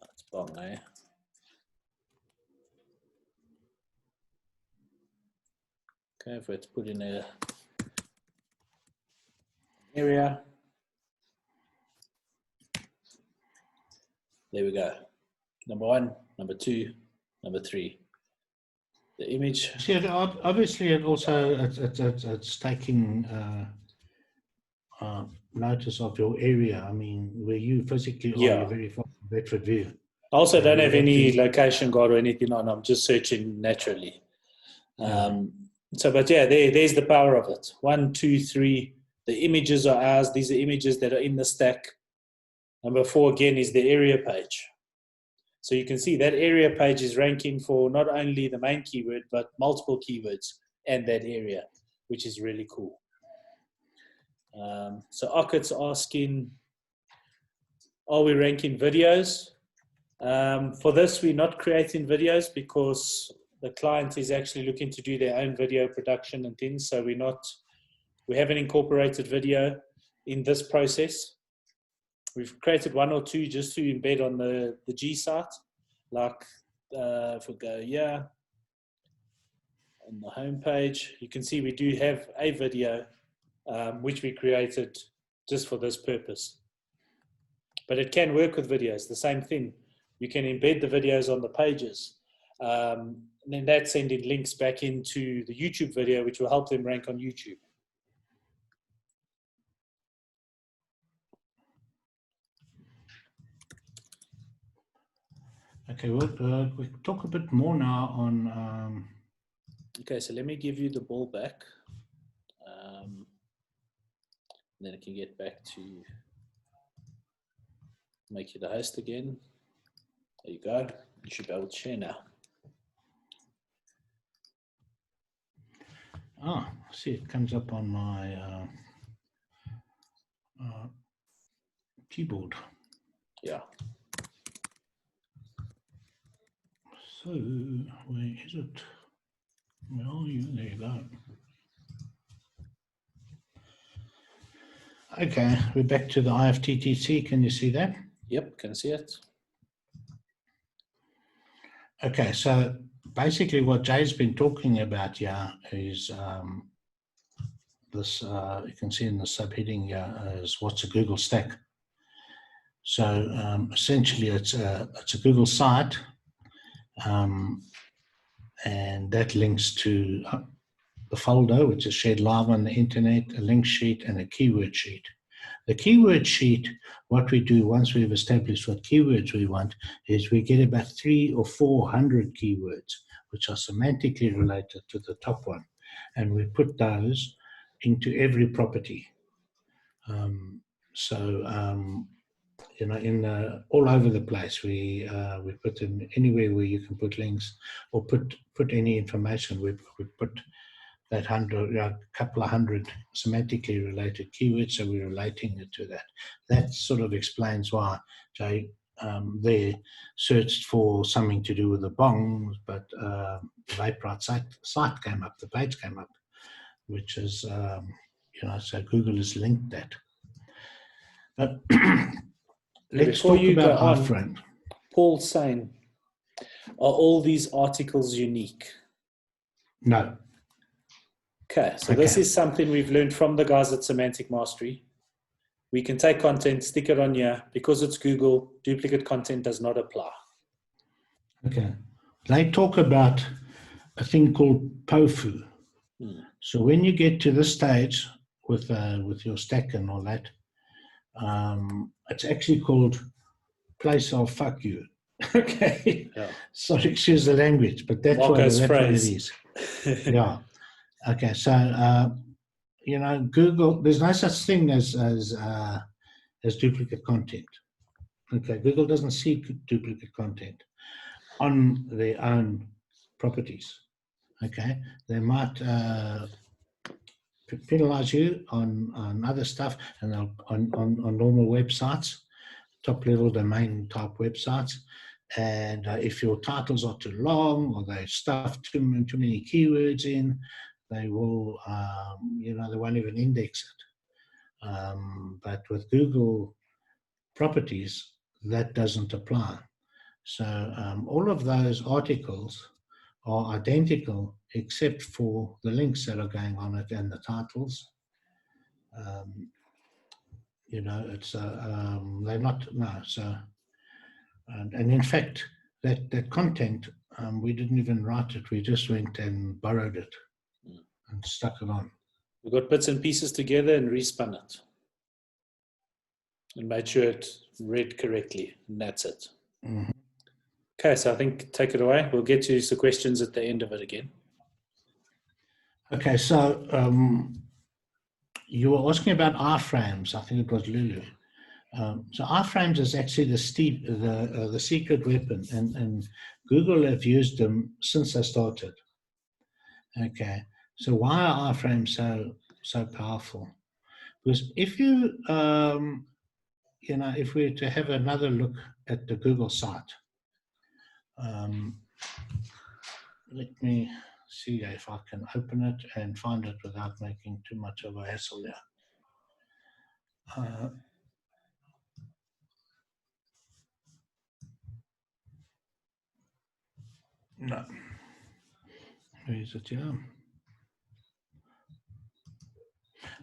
it's bong, eh? Okay, if we had to put in a area, there we go. Number 1, number 2, number 3. The image. See, obviously, it also it's taking notice of your area. I mean, where you physically are, you're very far from Bedford View. I also don't have any location guard or anything on. I'm just searching naturally. But yeah, there's the power of it. 1, 2, 3. The images are ours. These are images that are in the stack. Number 4, again, is the area page. So you can see that area page is ranking for not only the main keyword, but multiple keywords and that area, which is really cool. So Ocket's asking, are we ranking videos? For this, we're not creating videos, because the client is actually looking to do their own video production and things. So we haven't incorporated video in this process. We've created 1 or 2 just to embed on the G site. Like if we go here, on the home page, you can see we do have a video which we created just for this purpose. But it can work with videos, the same thing. You can embed the videos on the pages. And then that's sending links back into the YouTube video, which will help them rank on YouTube. Okay, we'll talk a bit more now on... Okay, so let me give you the ball back. Then I can get back to make you the host again. There you go. You should be able to share now. See, it comes up on my keyboard. Yeah. So, where is it? Where are you? There you go. Okay, we're back to the IFTTC. Can you see that? Yep, can see it. Okay, so basically what Jay's been talking about here is this, you can see in the subheading here is what's a Google stack. So essentially it's a Google site, and that links to the folder, which is shared live on the internet, a link sheet and a keyword sheet. The keyword sheet, what we do once we've established what keywords we want, is we get about 300 or 400 keywords, which are semantically related to the top one. And we put those into every property. You know, in all over the place, we put them anywhere where you can put links or put any information. We put that couple of hundred semantically related keywords, so we're relating it to that. That sort of explains why Jay there searched for something to do with the bongs, but the Vaporite site came up, the page came up, which is, you know, so Google has linked that. But let's Before talk you about go on, iFrame. Paul's saying, are all these articles unique? No. Okay, so this is something we've learned from the guys at Semantic Mastery. We can take content, stick it on here. Because it's Google, duplicate content does not apply. Okay. They talk about a thing called POFU. So when you get to this stage with your stack and all that, it's actually called place of fuck you. Okay. Yeah. Sorry, excuse the language, but that's what it is. Yeah. Okay. So you know, Google, there's no such thing as duplicate content. Okay. Google doesn't see duplicate content on their own properties. Okay. They might penalize you on other stuff and on normal websites, top level domain type websites. And if your titles are too long or they stuff too many keywords in, they will, you know, they won't even index it. But with Google properties, that doesn't apply. So all of those articles are identical except for the links that are going on it and the titles. You know, it's they're not, no. So and in fact that content, we didn't even write it, we just went and borrowed it and stuck it on. We got bits and pieces together and respun it and made sure it read correctly, and that's it. Mm-hmm. Okay, so I think take it away. We'll get to some questions at the end of it again. Okay, so you were asking about iFrames. I think it was Lulu. So iFrames is actually the secret weapon, and Google have used them since they started. Okay, so why are iFrames so powerful? Because if you you know, if we were to have another look at the Google site, let me see if I can open it and find it without making too much of a hassle here. No. Where is it here?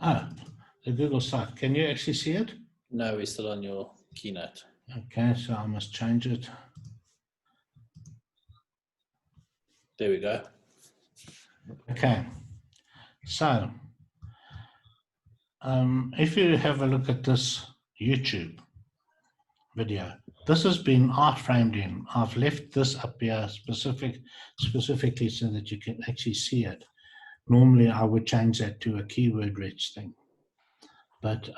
Ah, the Google site. Can you actually see it? No, we're still on your keynote. Okay, so I must change it. There we go. Okay, so if you have a look at this YouTube video, this has been iFramed in. I've left this up here specifically so that you can actually see it. Normally I would change that to a keyword rich thing, but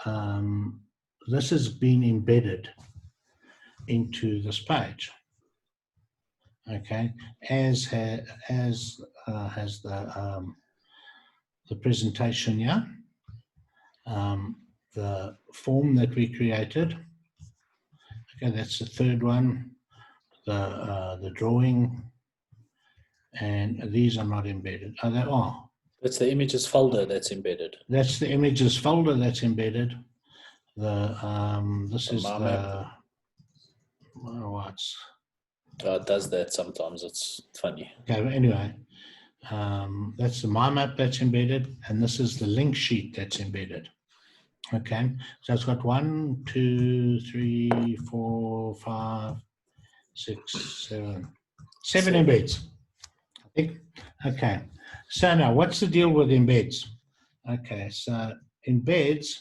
this has been embedded into this page. Okay, as has the presentation here, the form that we created. Okay, that's the third one. The drawing, and these are not embedded. Oh, they are. That's the images folder that's embedded. That's the images folder that's embedded. This is My the map. what's It does that sometimes. It's funny. okay. Anyway, that's the my map that's embedded, and this is the link sheet that's embedded. Okay, so it's got 1, 2, 3, 4, 5, 6, 7 embeds. I think. Okay, so now what's the deal with embeds? Okay, so embeds.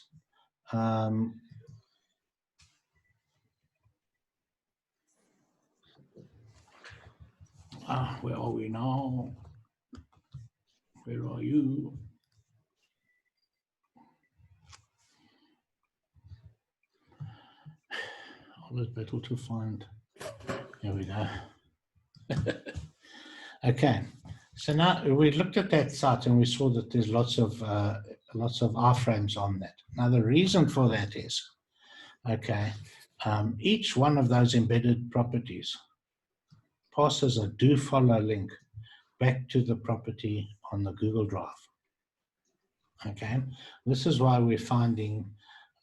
Where are we now? Where are you? Always battle to find. Here we go. Okay, so now we looked at that site and we saw that there's lots of iFrames on that. Now the reason for that is, okay, each one of those embedded properties passes a do follow link back to the property on the Google Drive. Okay, this is why we're finding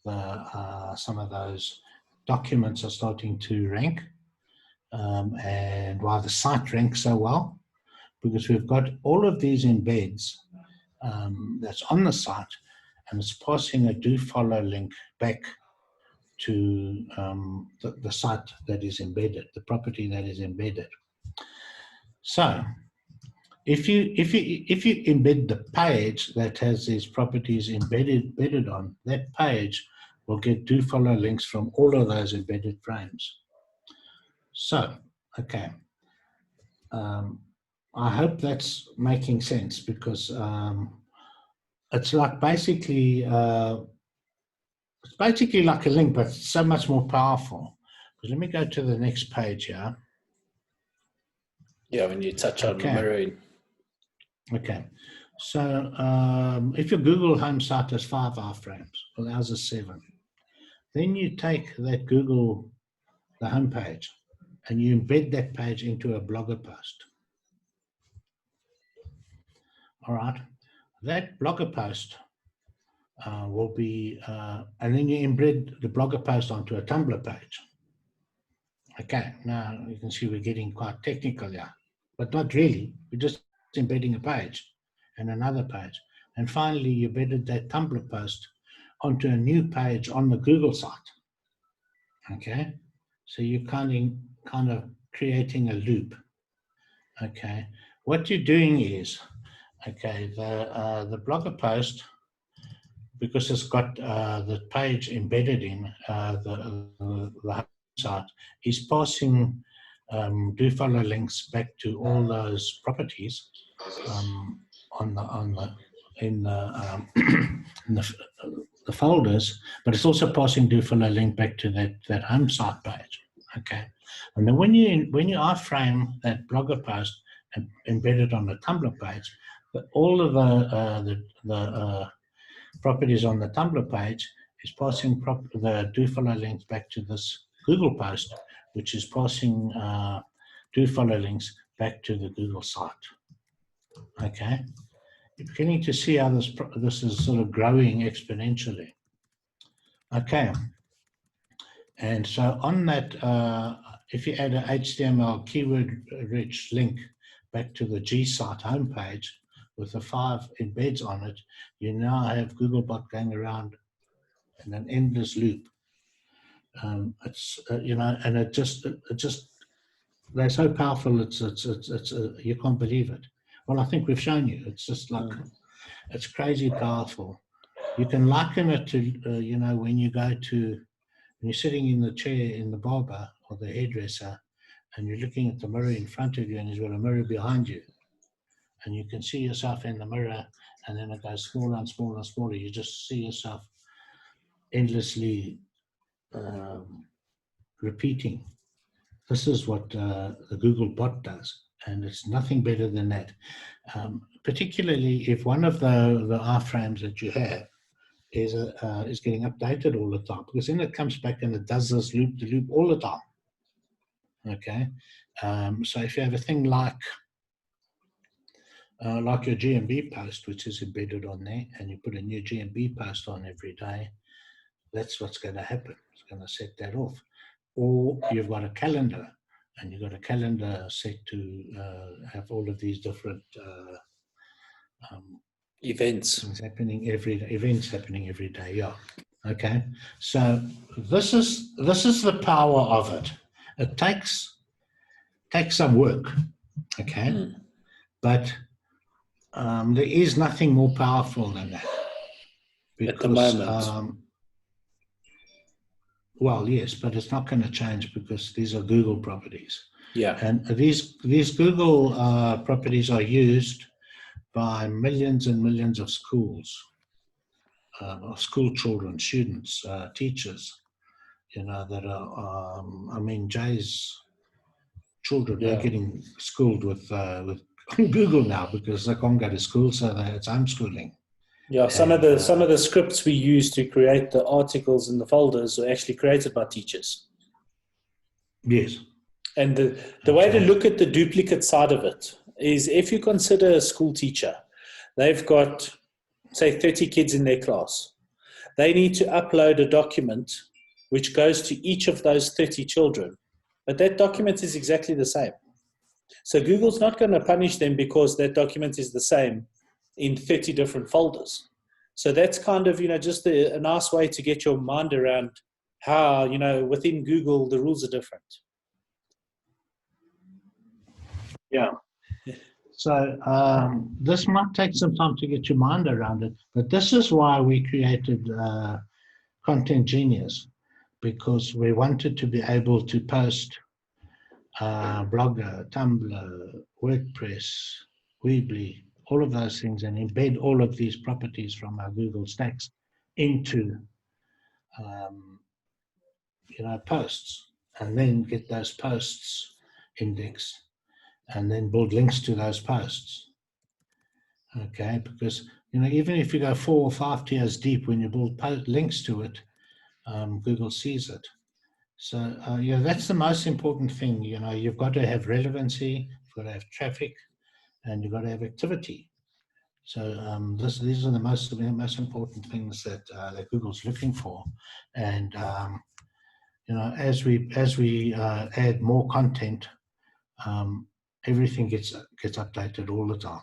some of those documents are starting to rank, and why the site ranks so well, because we've got all of these embeds that's on the site, and it's passing a do follow link back to the site that is embedded, the property that is embedded. So if you embed the page that has these properties embedded on, that page will get do follow links from all of those embedded frames. So, okay. I hope that's making sense, because it's like basically it's basically like a link, but it's so much more powerful. Let me go to the next page here. Yeah, when you touch on mirroring. Okay, so if your Google home site has 5 iFrames, well, ours is 7. Then you take that Google, the home page, and you embed that page into a blogger post. All right, that blogger post will be, and then you embed the blogger post onto a Tumblr page. Okay, now you can see we're getting quite technical here, but not really. We're just embedding a page and another page. And finally, you embedded that Tumblr post onto a new page on the Google site. Okay, so you're kind of creating a loop. Okay, what you're doing is, okay, the blogger post, because it's got the page embedded in the site, is passing do follow links back to all those properties in the folders, but it's also passing do follow link back to that home site page. Okay, and then when you iFrame that blogger post and embed it on the Tumblr page, but all of the properties on the Tumblr page is passing the do follow links back to this Google post, which is passing do follow links back to the Google site. Okay, you're beginning to see how this is sort of growing exponentially. Okay, and so on that, if you add an HTML keyword-rich link back to the G site homepage with the 5 embeds on it, you now have Googlebot going around in an endless loop. It's you know, and it just they're so powerful. It's you can't believe it. Well, I think we've shown you. It's just like it's crazy powerful. You can liken it to you know, when you go to, when you're sitting in the chair in the barber or the hairdresser, and you're looking at the mirror in front of you, and there's got a mirror behind you, and you can see yourself in the mirror, and then it goes smaller and smaller and smaller. You just see yourself endlessly repeating. This is what the Google bot does, and it's nothing better than that. Particularly if one of the iFrames that you have is getting updated all the time, because then it comes back and it does this loop the loop all the time. Okay, so if you have a thing like like your GMB post, which is embedded on there, and you put a new GMB post on every day, that's what's going to happen. It's going to set that off. Or you've got a calendar, and you've got a calendar set to have all of these different Events. events happening every day. Yeah. Okay. So this is the power of it. It takes some work. Okay. But there is nothing more powerful than that. Because, at the moment. Well, yes, but it's not going to change because these are Google properties. Yeah. And these Google properties are used by millions and millions of schools, school children, students, teachers, that are, Jay's children are getting schooled with Google now because they can't go to school, so it's homeschooling. Yeah, some of the scripts we use to create the articles in the folders are actually created by teachers. Yes. And the way to look at the duplicate side of it is if you consider a school teacher, they've got, say, 30 kids in their class. They need to upload a document which goes to each of those 30 children. But that document is exactly the same. So Google's not going to punish them because that document is the same in 30 different folders. So that's kind of, just a nice way to get your mind around how, within Google, the rules are different. Yeah. So this might take some time to get your mind around it, but this is why we created Content Genius, because we wanted to be able to post Blogger, Tumblr, WordPress, Weebly, all of those things, and embed all of these properties from our Google Stacks into posts, and then get those posts indexed, and then build links to those posts. Okay, because even if you go 4 or 5 tiers deep, when you build links to it, Google sees it. So that's the most important thing. You've got to have relevancy, you've got to have traffic, and you've got to have activity. So these are the most important things that Google's looking for. And as we add more content, everything gets updated all the time.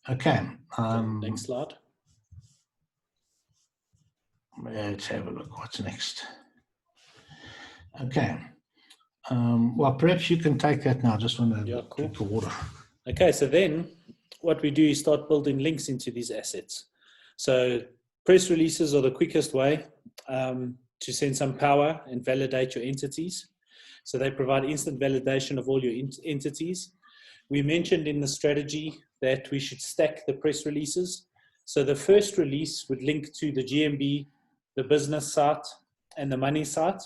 Okay. Next slide. Let's have a look. What's next? Okay. Well, perhaps you can take that now. Just want to drink the water. Okay, so then what we do is start building links into these assets. So press releases are the quickest way to send some power and validate your entities. So they provide instant validation of all your entities. We mentioned in the strategy that we should stack the press releases. So the first release would link to the GMB, the business site, and the money site.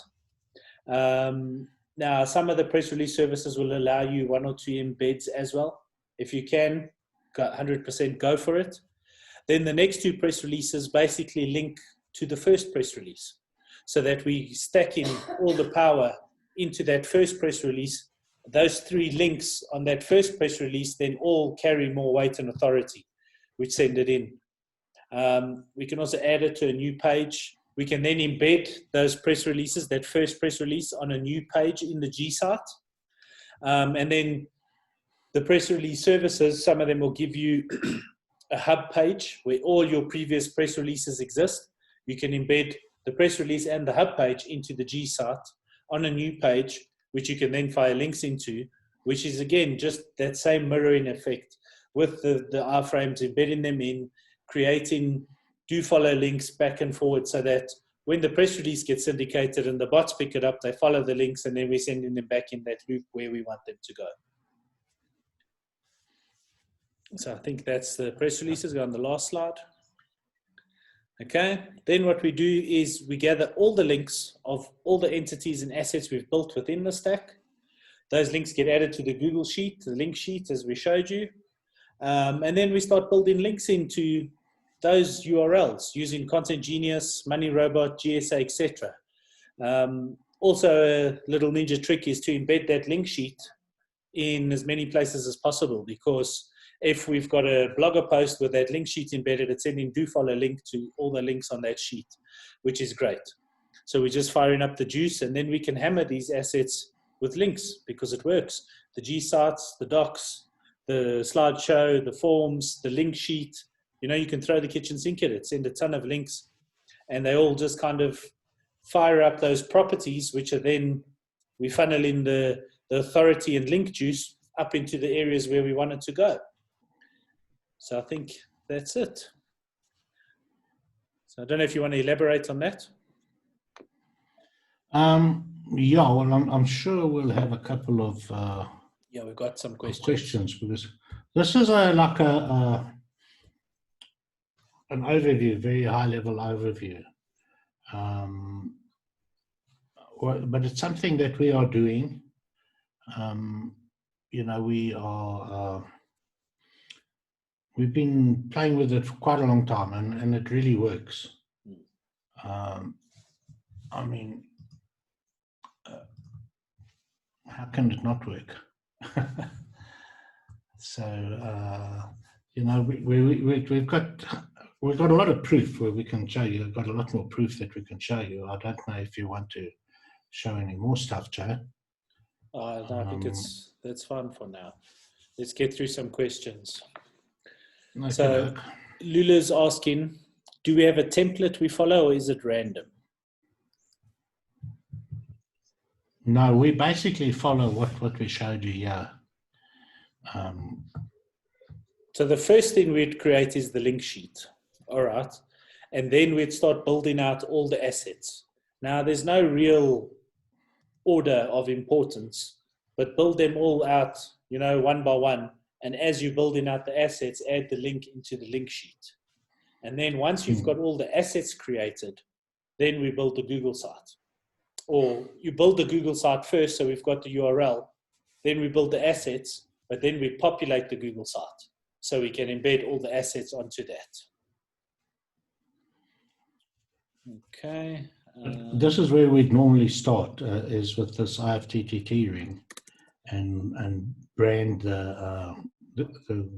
Now, some of the press release services will allow you 1 or 2 embeds as well. If you can, 100% go for it. Then the next 2 press releases basically link to the first press release so that we stack in all the power into that first press release. Those 3 links on that first press release then all carry more weight and authority, which send it in. We can also add it to a new page. We can then embed those press releases, that first press release, on a new page in the G site. And then the press release services, some of them will give you a hub page where all your previous press releases exist. You can embed the press release and the hub page into the G site on a new page, which you can then fire links into, which is, again, just that same mirroring effect with the iFrames, embedding them in, creating do-follow links back and forward so that when the press release gets syndicated and the bots pick it up, they follow the links and then we're sending them back in that loop where we want them to go. So I think that's the press releases. Go on the last slide. Okay, then what we do is we gather all the links of all the entities and assets we've built within the stack. Those links get added to the Google Sheet, the link sheet, as we showed you. And then we start building links into those URLs using Content Genius, Money Robot, GSA, etc. Also, a little ninja trick is to embed that link sheet in as many places as possible, because if we've got a blogger post with that link sheet embedded, it's sending do follow link to all the links on that sheet, which is great. So we're just firing up the juice, and then we can hammer these assets with links because it works. The G sites, the docs, the slideshow, the forms, the link sheet, you know, you can throw the kitchen sink at it, send a ton of links, and they all just kind of fire up those properties, which are then, we funnel in the authority and link juice up into the areas where we want it to go. So I think that's it. So I don't know if you want to elaborate on that. Yeah, well, I'm sure we'll have a couple of yeah, we've got some questions. Because this is like an overview, very high level overview. But it's something that we are doing. You know, we've been playing with it for quite a long time, and it really works. I mean, how can it not work? So, you know, we've got a lot of proof where we can show you. We've got a lot more proof that we can show you. I don't know if you want to show any more stuff, Joe. No, I think that's fine for now. Let's get through some questions. Okay, so, Lula's asking, do we have a template we follow, or is it random? No, we basically follow what we showed you here. So the first thing we'd create is the link sheet. All right. And then we'd start building out all the assets. Now, there's no real order of importance, but build them all out, you know, one by one. And as you're building out the assets, add the link into the link sheet. And then once you've got all the assets created, then we build the Google site. Or you build the Google site first, so we've got the URL. Then we build the assets, but then we populate the Google site, so we can embed all the assets onto that. Okay. This is where we'd normally start, is with this IFTTT ring, and brand the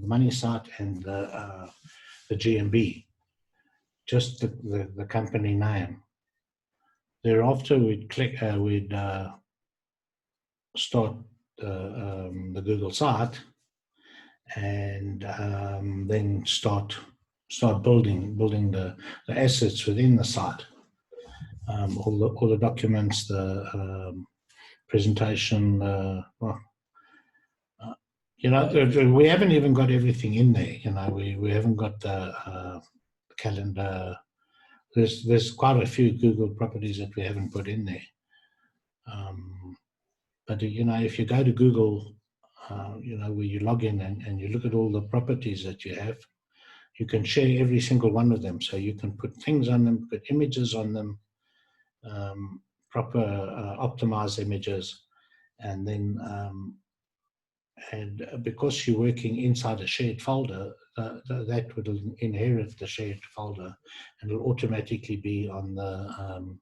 money site and the GMB, just the company name. Thereafter, we'd start the Google site, and then start building the assets within the site. All the documents, the presentation. You know, we haven't even got everything in there. You know, we haven't got the calendar. There's quite a few Google properties that we haven't put in there. But you know, if you go to Google, you know, where you log in and you look at all the properties that you have, you can share every single one of them. So you can put things on them, put images on them, proper optimized images, and then and because you're working inside a shared folder, that will inherit the shared folder, and it'll automatically be on the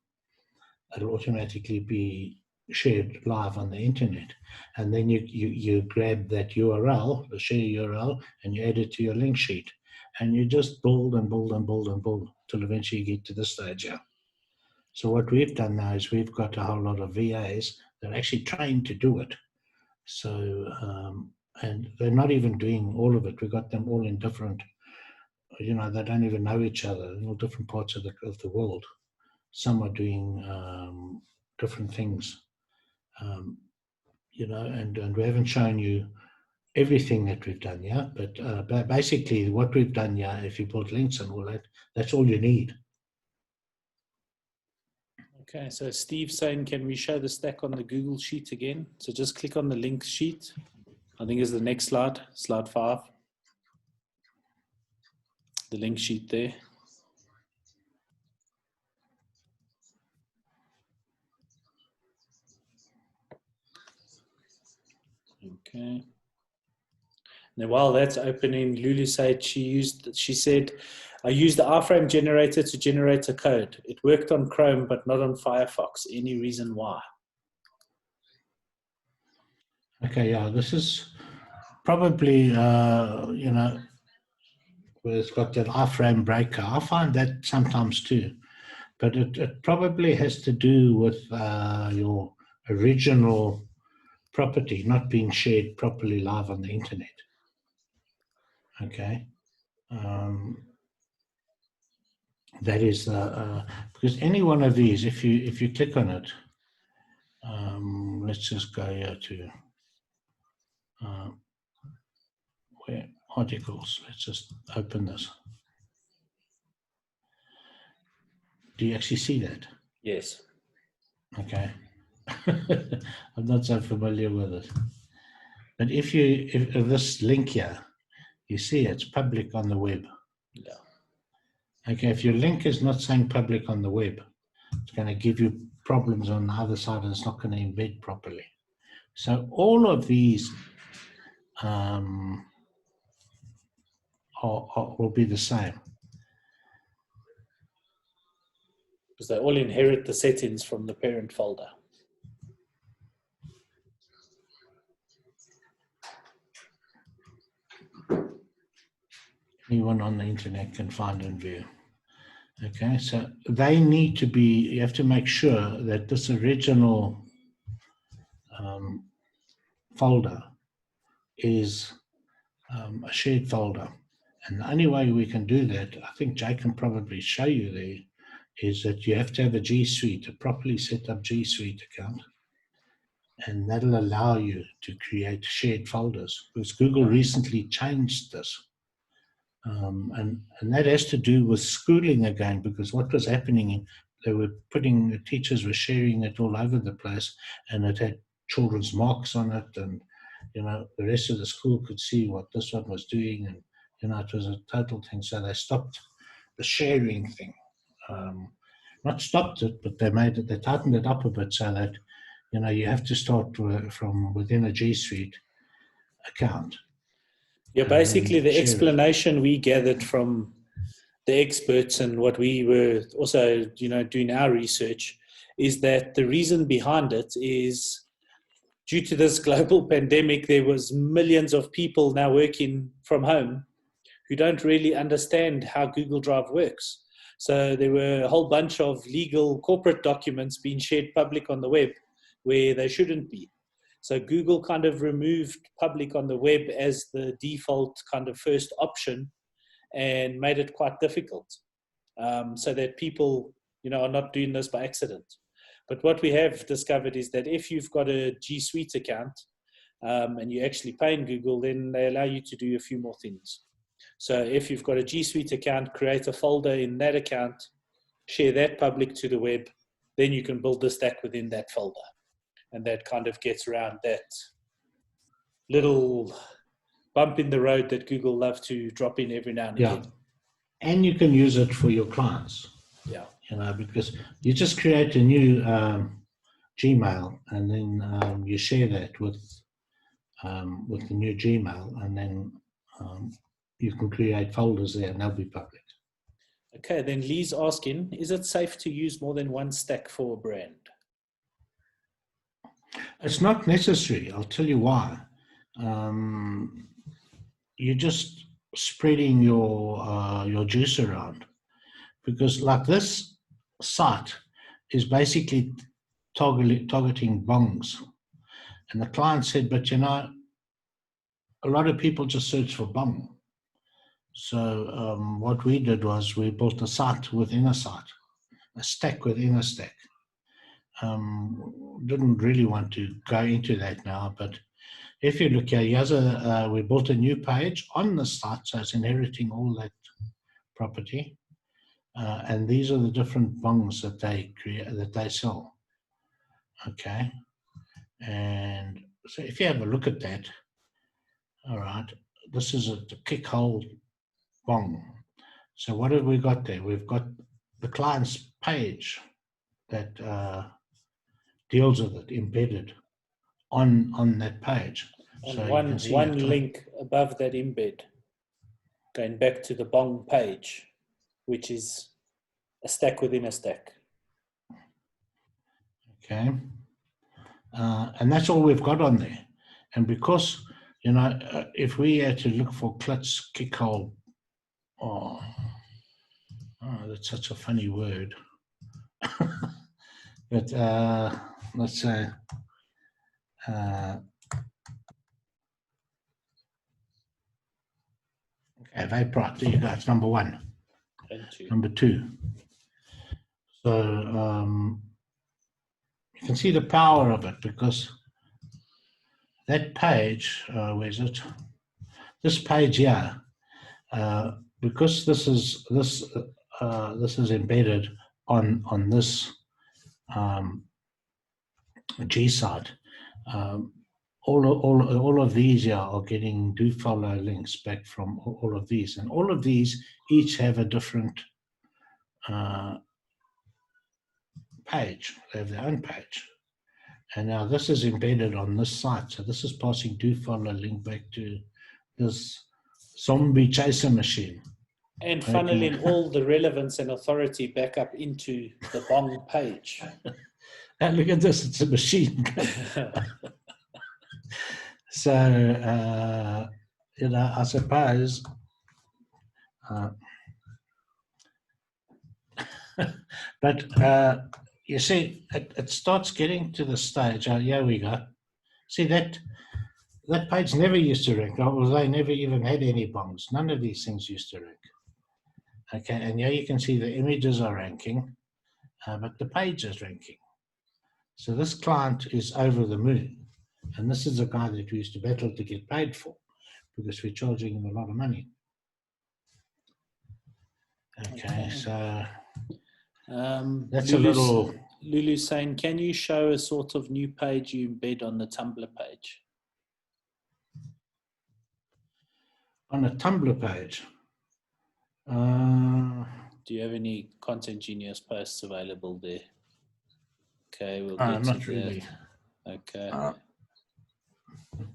it'll automatically be shared live on the internet. And then you grab that URL, the share URL, and you add it to your link sheet, and you just build and build and build and build till eventually you get to this stage here. So what we've done now is we've got a whole lot of VAs that are actually trained to do it. So, and they're not even doing all of it. We got them all in different, you know, they don't even know each other in all different parts of the world. Some are doing different things, you know, and we haven't shown you everything that we've done, yeah. But basically, what we've done, yeah, if you build links and all that, that's all you need. Okay, so Steve's saying, can we show the stack on the Google sheet again? So just click on the link sheet. I think is the next slide, slide 5. The link sheet there. Okay. Now, while that's opening, Lulu said she said, I used the iFrame generator to generate a code. It worked on Chrome, but not on Firefox. Any reason why? Okay, yeah, this is probably, you know, where it's got that iFrame breaker. I find that sometimes too, but it probably has to do with your original property not being shared properly live on the internet. Okay. That is because any one of these, if you click on it, let's just go here to where articles. Let's just open this. Do you actually see that? Yes. Okay. I'm not so familiar with it. But if this link here, you see it's public on the web. Yeah. Okay, if your link is not saying public on the web, it's going to give you problems on the other side and it's not going to embed properly. So all of these will be the same. Because they all inherit the settings from the parent folder. Anyone on the internet can find and view. Okay, so they need to be, you have to make sure that this original folder is a shared folder. And the only way we can do that, I think Jay can probably show you there, is that you have to have a G Suite, a properly set up G Suite account. And that'll allow you to create shared folders, because Google recently changed this. And that has to do with schooling again, because what was happening, the teachers were sharing it all over the place, and it had children's marks on it, and the rest of the school could see what this one was doing, and it was a total thing. So they stopped the sharing thing. Not stopped it, but they tightened it up a bit so that you have to start from within a G Suite account. Yeah, basically the explanation we gathered from the experts and what we were also, doing our research is that the reason behind it is due to this global pandemic, there was millions of people now working from home who don't really understand how Google Drive works. So there were a whole bunch of legal corporate documents being shared public on the web where they shouldn't be. So Google kind of removed public on the web as the default kind of first option and made it quite difficult so that people, are not doing this by accident. But what we have discovered is that if you've got a G Suite account and you actually pay in Google, then they allow you to do a few more things. So if you've got a G Suite account, create a folder in that account, share that public to the web, then you can build a stack within that folder. And that kind of gets around that little bump in the road that Google love to drop in every now and again. And you can use it for your clients. Yeah. Because you just create a new Gmail and then you share that with the new Gmail, and then you can create folders there and they'll be public. Okay, then Lee's asking, is it safe to use more than one stack for a brand? It's not necessary. I'll tell you why. You're just spreading your juice around, because like this site is basically targeting bongs, and the client said, but a lot of people just search for bong. So what we did was we built a site within a site, a stack within a stack. Didn't really want to go into that now, but if you look here, we built a new page on the site, so it's inheriting all that property, and these are the different bongs that they create, that they sell. Okay, and so if you have a look at that, all right, this is a kick hole bong. So what have we got there? We've got the client's page that deals with it embedded on that page. And so one link above that embed, going back to the bong page, which is a stack within a stack. Okay. And that's all we've got on there. And because, you know, if we had to look for klutz, kickhole, oh, that's such a funny word. But let's say, okay, Vaporite, there you go, it's number 1. Number 2. So you can see the power of it, because that page, where is it? This page here, because this is embedded on this G site. All of these here are getting do follow links back from all of these, and all of these each have a different page. They have their own page, and now this is embedded on this site. So this is passing do follow link back to this zombie chaser machine, and funneling all the relevance and authority back up into the Bong page. And look at this, it's a machine. So, you know, I suppose, but you see, it starts getting to the stage, here we go. See, that page never used to rank, or they never even had any bongs. None of these things used to rank. Okay, and here you can see the images are ranking, but the page is ranking. So this client is over the moon. And this is a guy that we used to battle to get paid for, because we're charging him a lot of money. Okay. So that's Lulu's, a little... Lulu's saying, can you show a sort of new page you embed on the Tumblr page? On a Tumblr page? Do you have any Content Genius posts available there? Okay, we'll get not to really. that. Okay.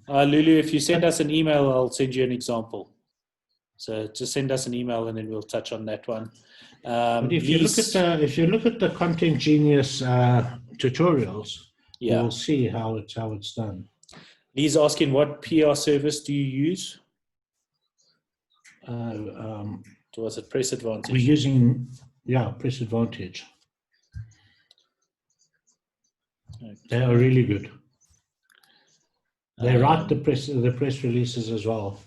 Lulu, if you send us an email, I'll send you an example. So just send us an email and then we'll touch on that one. But if you look at the Content Genius tutorials, you will see how it's done. Lee's asking, what PR service do you use? Was it Press Advantage? We're using, Press Advantage. Okay. They are really good. They write the press releases as well,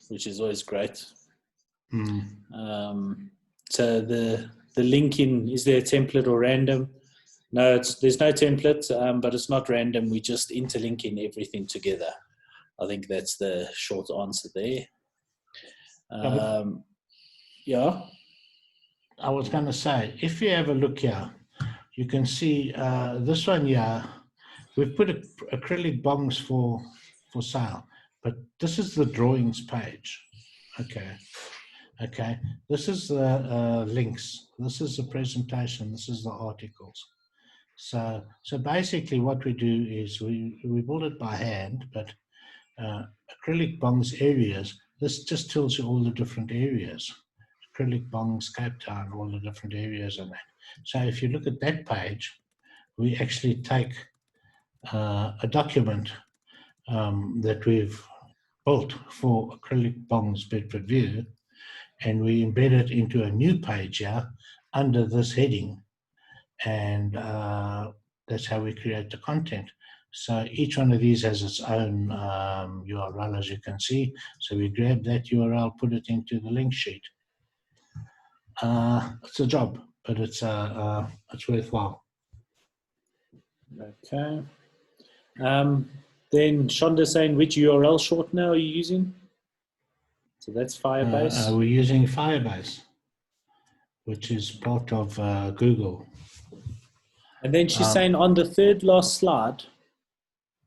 which is always great. So the linking, is there a template or random? No, there's no template, but it's not random. We just interlinking everything together. I think that's the short answer there. Yeah. I was going to say, if you have a look here, you can see this one here. We've put acrylic bongs for sale, but this is the drawings page. Okay. This is the links. This is the presentation. This is the articles. So basically, what we do is we build it by hand, but acrylic bongs areas. This just tells you all the different areas. Acrylic bongs, Cape Town, all the different areas and that. So if you look at that page, we actually take a document that we've built for acrylic bongs Bedford View, and we embed it into a new page here under this heading, and that's how we create the content. So each one of these has its own URL, as you can see. So we grab that URL, put it into the link sheet. It's a job, but it's worthwhile. Okay. Then Shonda saying, which URL shortener are you using? So that's Firebase. We're using Firebase, which is part of Google. And then she's saying on the third last slide,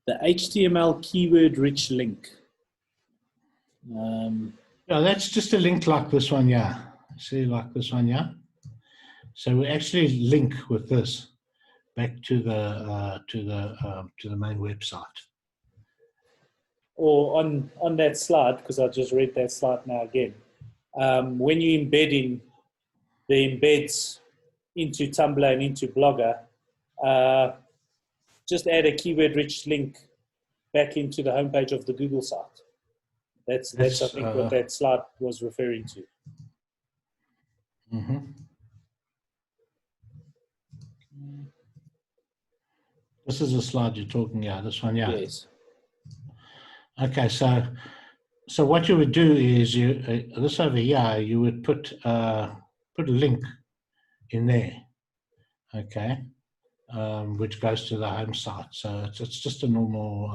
the HTML keyword-rich link. That's just a link like this one, yeah. See, like this one, yeah. So we actually link with this back to the main website. Or on that slide, because I just read that slide now again. When you embed in the embeds into Tumblr and into Blogger, just add a keyword-rich link back into the homepage of the Google site. That's I think what that slide was referring to. Mm-hmm. This is the slide you're talking about. This one, yeah. Yes. Okay, so what you would do is you this over here you would put a link in there, okay, which goes to the home site. So it's just a normal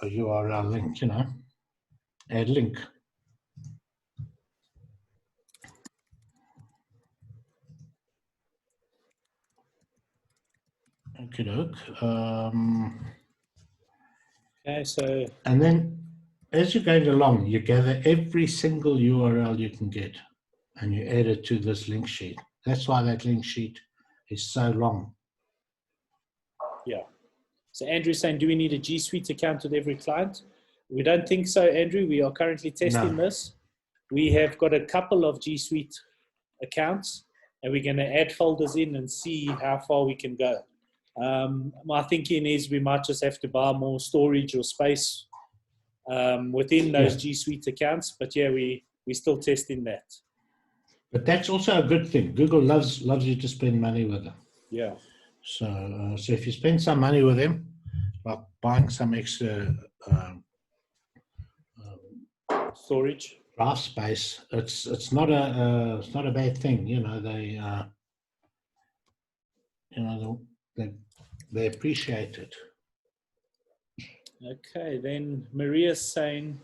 a URL link, you know, add link. Okay, Okay, so and then as you're going along, you gather every single URL you can get, and you add it to this link sheet. That's why that link sheet is so long. yeah. So Andrew's saying, do we need a G Suite account with every client? We don't think so, Andrew. We are currently testing this. We have got a couple of G Suite accounts, and we're going to add folders in and see how far we can go. My thinking is we might just have to buy more storage or space within those G Suite accounts. But yeah, we're still testing that. But that's also a good thing. Google loves you to spend money with them. Yeah. So if you spend some money with them, like buying some extra storage, draft space, it's not a bad thing. You know, they appreciate it. Okay, then Maria's saying,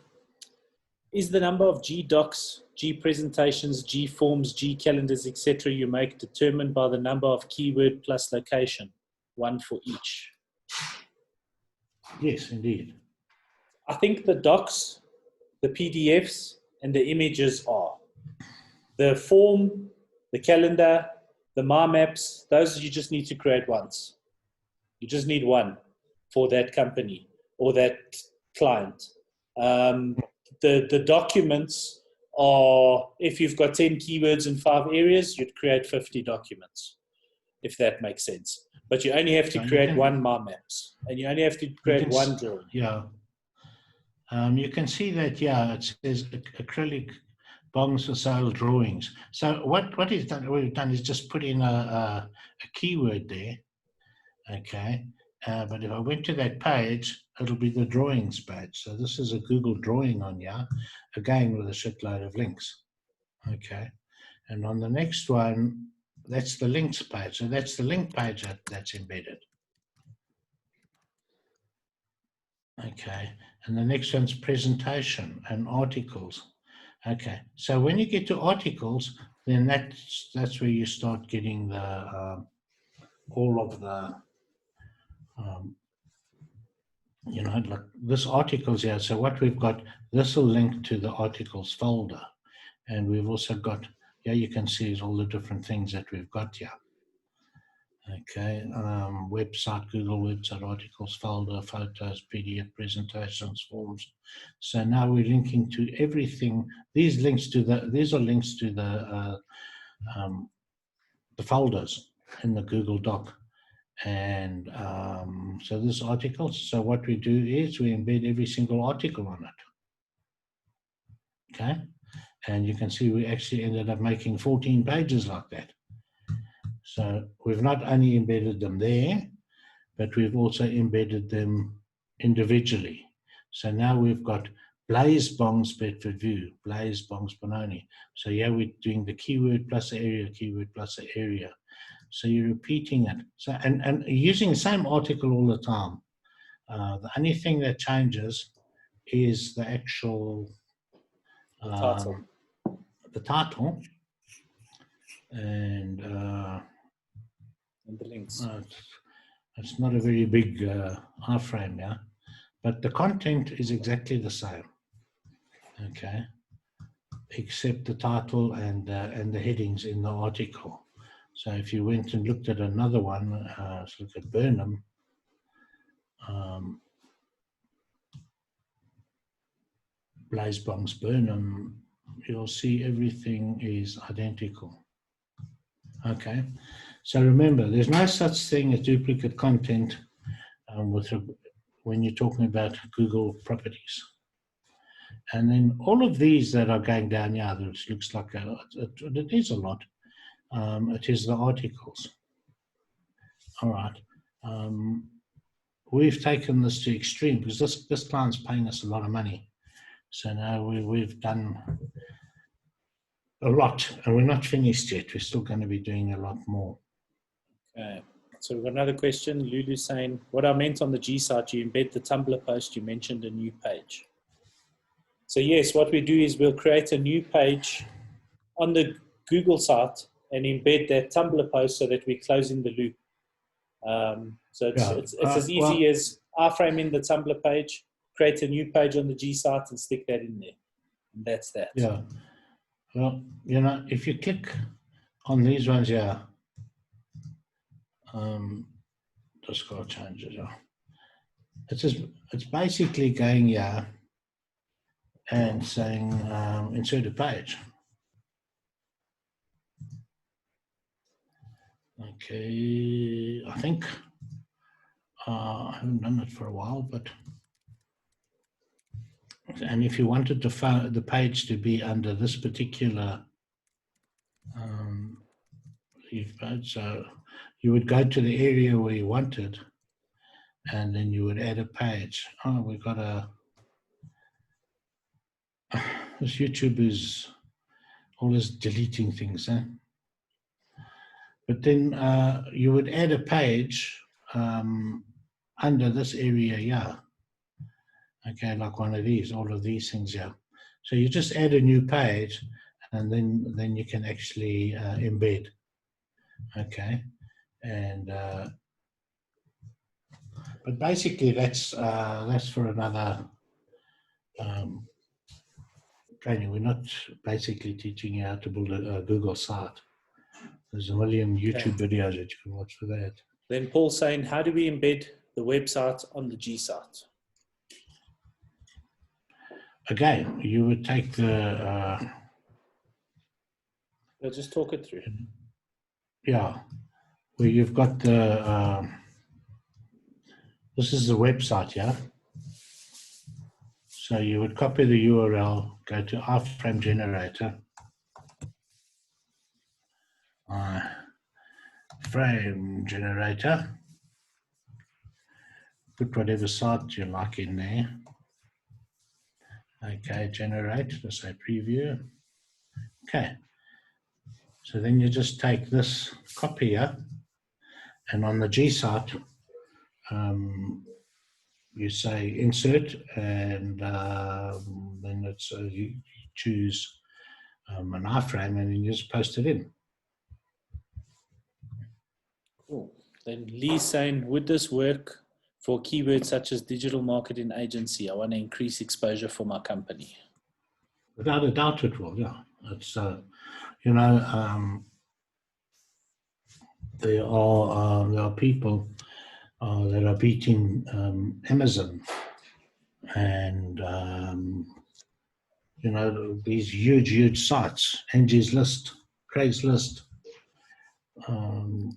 is the number of G docs, G presentations, G forms, G calendars, etc. you make determined by the number of keyword plus location, one for each? Yes, indeed. I think the docs, the PDFs, and the images are. The form, the calendar, the My Maps, those you just need to create once. You just need one for that company or that client. The documents are, if you've got 10 keywords in 5 areas, you'd create 50 documents, if that makes sense. But you only have to create one My Maps, and you only have to create one drawing. Yeah. You can see that, yeah, it says acrylic bongs for sale drawings. So what we've done is just put in a keyword there, okay? But if I went to that page, it'll be the drawings page. So this is a Google drawing on here, again with a shitload of links, okay? And on the next one, that's the links page. So that's the link page that's embedded. Okay, and the next one's presentation and articles. Okay, so when you get to articles, then that's where you start getting the all of the you know, like this articles here. So what we've got, this will link to the articles folder, and we've also got, yeah, you can see all the different things that we've got here. Okay, website, Google website, articles folder, photos, PDF, presentations, forms. So now we're linking to everything. These are links to the folders in the Google Doc. And so this article, so what we do is we embed every single article on it. Okay, and you can see we actually ended up making 14 pages like that. So we've not only embedded them there, but we've also embedded them individually. So now we've got Blaze Bongs Bedford View, Blaze Bongs Benoni. So yeah, we're doing the keyword plus the area, keyword plus the area. So you're repeating it. So and using the same article all the time. The only thing that changes is the actual title. The title and the links. It's not a very big iFrame, yeah, but the content is exactly the same. Okay, except the title and the headings in the article. So if you went and looked at another one, let's look at Burnham. Blaze Bongs Burnham, you'll see everything is identical. Okay, so remember, there's no such thing as duplicate content when you're talking about Google properties. And then all of these that are going down here, that looks like it is a lot. It is the articles. All right. We've taken this to extreme because this client's paying us a lot of money. So now we've done a lot, and we're not finished yet. We're still going to be doing a lot more. Okay. So we've got another question. Lulu saying, what I meant on the G site, you embed the Tumblr post, you mentioned a new page. So yes, what we do is we'll create a new page on the Google site and embed that Tumblr post so that we're closing the loop. So it's as easy as iFrame in the Tumblr page, create a new page on the G site and stick that in there. And that's that. Yeah. Well, you know, if you click on these ones here, just got to change it. It's basically going here and saying insert a page. Okay, I think I haven't done it for a while, but and if you wanted the page to be under this particular leaf page, so you would go to the area where you wanted, and then you would add a page. Oh, we got this YouTube is always deleting things, eh? But then you would add a page under this area here. Okay, like one of these, all of these things here. So you just add a new page, and then you can actually embed. Okay, and but basically that's for another training. We're not basically teaching you how to build a Google site. There's a million YouTube videos that you can watch for that. Then Paul saying, how do we embed the website on the G site? Again, you would take the... We'll just talk it through. Yeah, where you've got the... this is the website, yeah? So you would copy the URL, go to iFrame generator. iFrame generator. Put whatever site you like in there. Okay, generate, let's say preview. Okay. So then you just take this copy here, and on the G site, you say insert, and then it's you choose an iFrame, and then you just post it in. Cool. Then Lee saying, would this work for keywords such as digital marketing agency? I want to increase exposure for my company. Without a doubt it will, yeah. It's, you know, there are people that are beating Amazon and, you know, these huge sites, Angie's List, Craigslist, you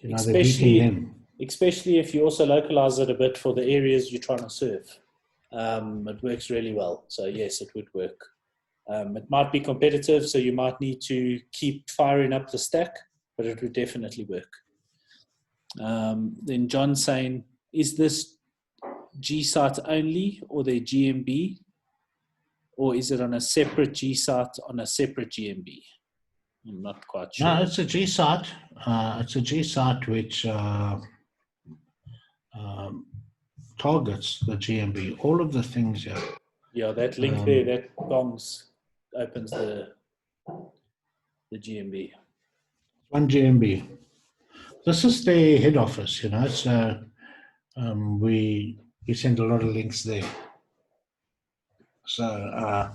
know, they're beating them. Especially if you also localize it a bit for the areas you're trying to serve. It works really well. So yes, it would work. It might be competitive, so you might need to keep firing up the stack, but it would definitely work. Then John saying, is this G site only or the GMB? Or is it on a separate G site on a separate GMB? I'm not quite sure. No, it's a G site. It's a G site which targets the GMB. All of the things here. Yeah, that link there, that gongs opens the GMB. One GMB. This is the head office, you know, so we send a lot of links there. So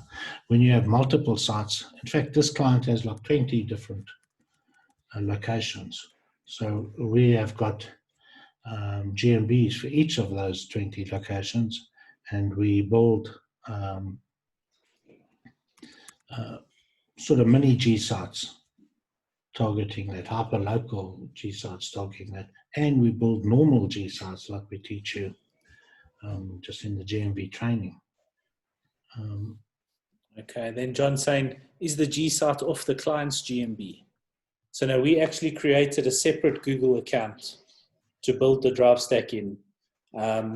when you have multiple sites, in fact, this client has like 20 different locations. So we have got GMBs for each of those 20 locations, and we build sort of mini G sites targeting that, hyper-local G sites targeting that, and we build normal G sites like we teach you. just in the GMB training. Okay, then John saying, is the G site off the client's GMB? So now we actually created a separate Google account to build the drive stack in,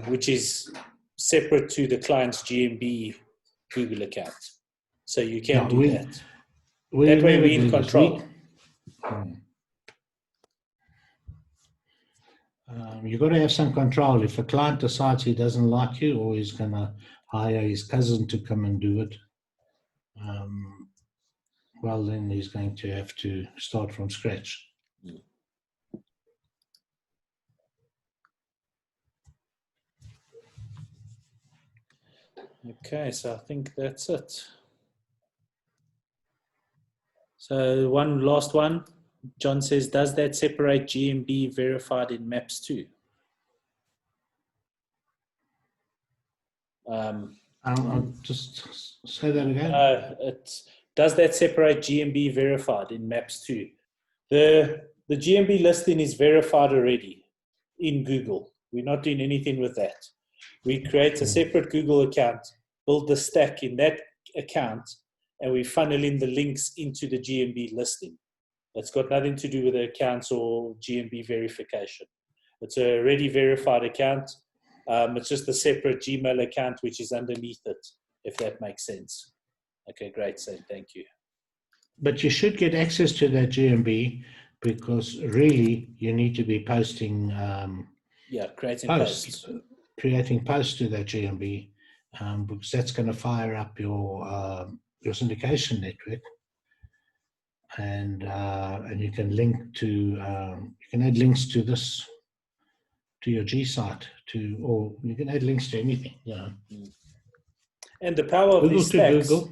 which is separate to the client's GMB Google account. So you can do that. That way we're in control. You've got to have some control. If a client decides he doesn't like you, or he's going to hire his cousin to come and do it, well, then he's going to have to start from scratch. Okay, so I think that's it. So one last one. John says, does that separate GMB verified in maps too? I'll just say that again. Does that separate GMB verified in maps too? The GMB listing is verified already in Google. We're not doing anything with that. We create a separate Google account, build the stack in that account, and we funnel in the links into the GMB listing. That's got nothing to do with the accounts or GMB verification. It's a already verified account. It's just a separate Gmail account which is underneath it, if that makes sense. Okay, great. So thank you. But you should get access to that GMB, because really you need to be posting creating posts to that GMB, because that's going to fire up your syndication network, and you can link to you can add links to this, to your G site, or you can add links to anything. And the power of these stacks Google.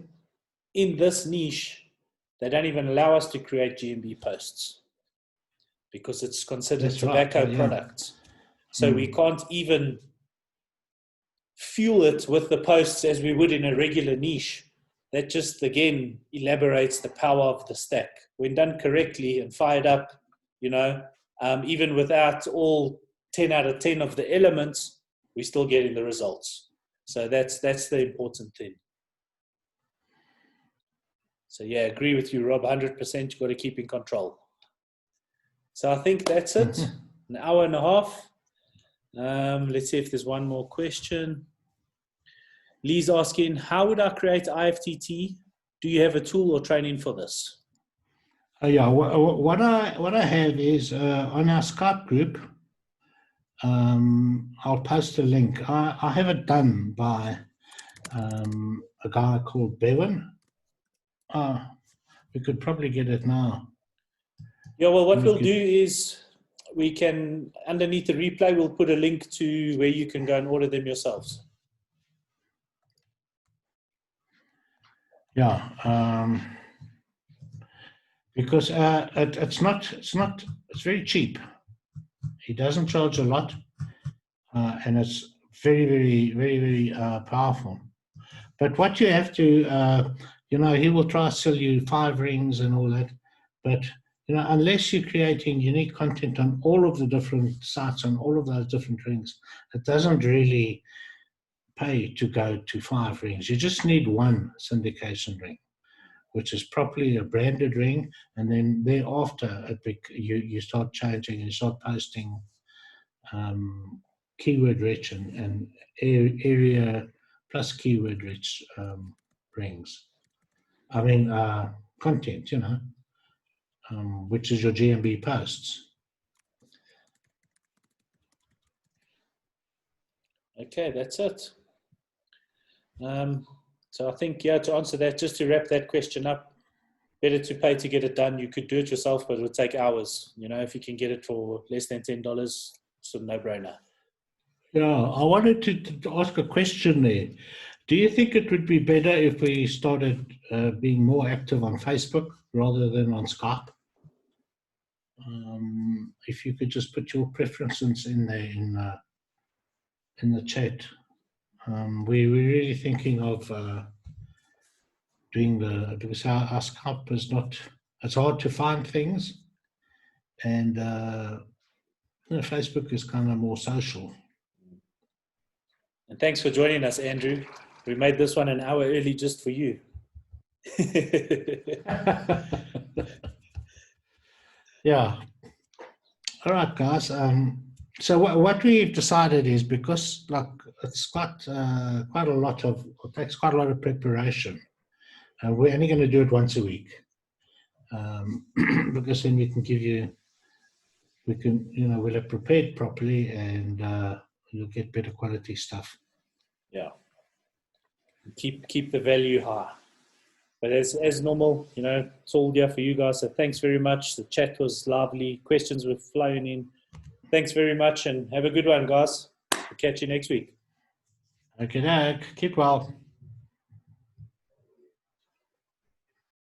In this niche, they don't even allow us to create GMB posts because it's considered tobacco products. So we can't even fuel it with the posts as we would in a regular niche. That just, again, elaborates the power of the stack. When done correctly and fired up, even without all 10 out of 10 of the elements, we're still getting the results. So that's the important thing. So yeah, agree with you, Rob, 100%. You've got to keep in control. So I think that's it. An hour and a half. Let's see if there's one more question. Lee's asking, how would I create IFTT? Do you have a tool or training for this? What I have is on our Skype group. I'll post a link. I have it done by a guy called Bevan. We could probably get it now. Yeah, well, what we'll do is we can, underneath the replay, we'll put a link to where you can go and order them yourselves. Yeah, because it's very cheap. He doesn't charge a lot, and it's very, very, very, very powerful. But what you have to, he will try to sell you 5 rings and all that. But, unless you're creating unique content on all of the different sites on all of those different rings, it doesn't really pay to go to 5 rings. You just need one syndication ring, which is properly a branded ring. And then thereafter, you start changing, you start posting keyword rich and area plus keyword rich rings. I mean, content, which is your GMB posts. Okay, that's it. So I think, to answer that, just to wrap that question up, better to pay to get it done. You could do it yourself, but it would take hours. If you can get it for less than $10, it's a no-brainer. Yeah, I wanted to ask a question there. Do you think it would be better if we started being more active on Facebook rather than on Skype? If you could just put your preferences in there in the chat. We're really thinking of doing because our Skype is it's hard to find things, and Facebook is kind of more social. And thanks for joining us, Andrew. We made this one an hour early just for you. Yeah. All right, guys. So what we've decided is, because like it's got quite a lot of, it takes quite a lot of preparation. We're only going to do it once a week, because then we can give you, we'll have prepared properly, and you'll get better quality stuff. Yeah. Keep the value high. But as normal, it's all here for you guys. So thanks very much. The chat was lively. Questions were flowing in. Thanks very much, and have a good one, guys. We'll catch you next week. Okay, keep well.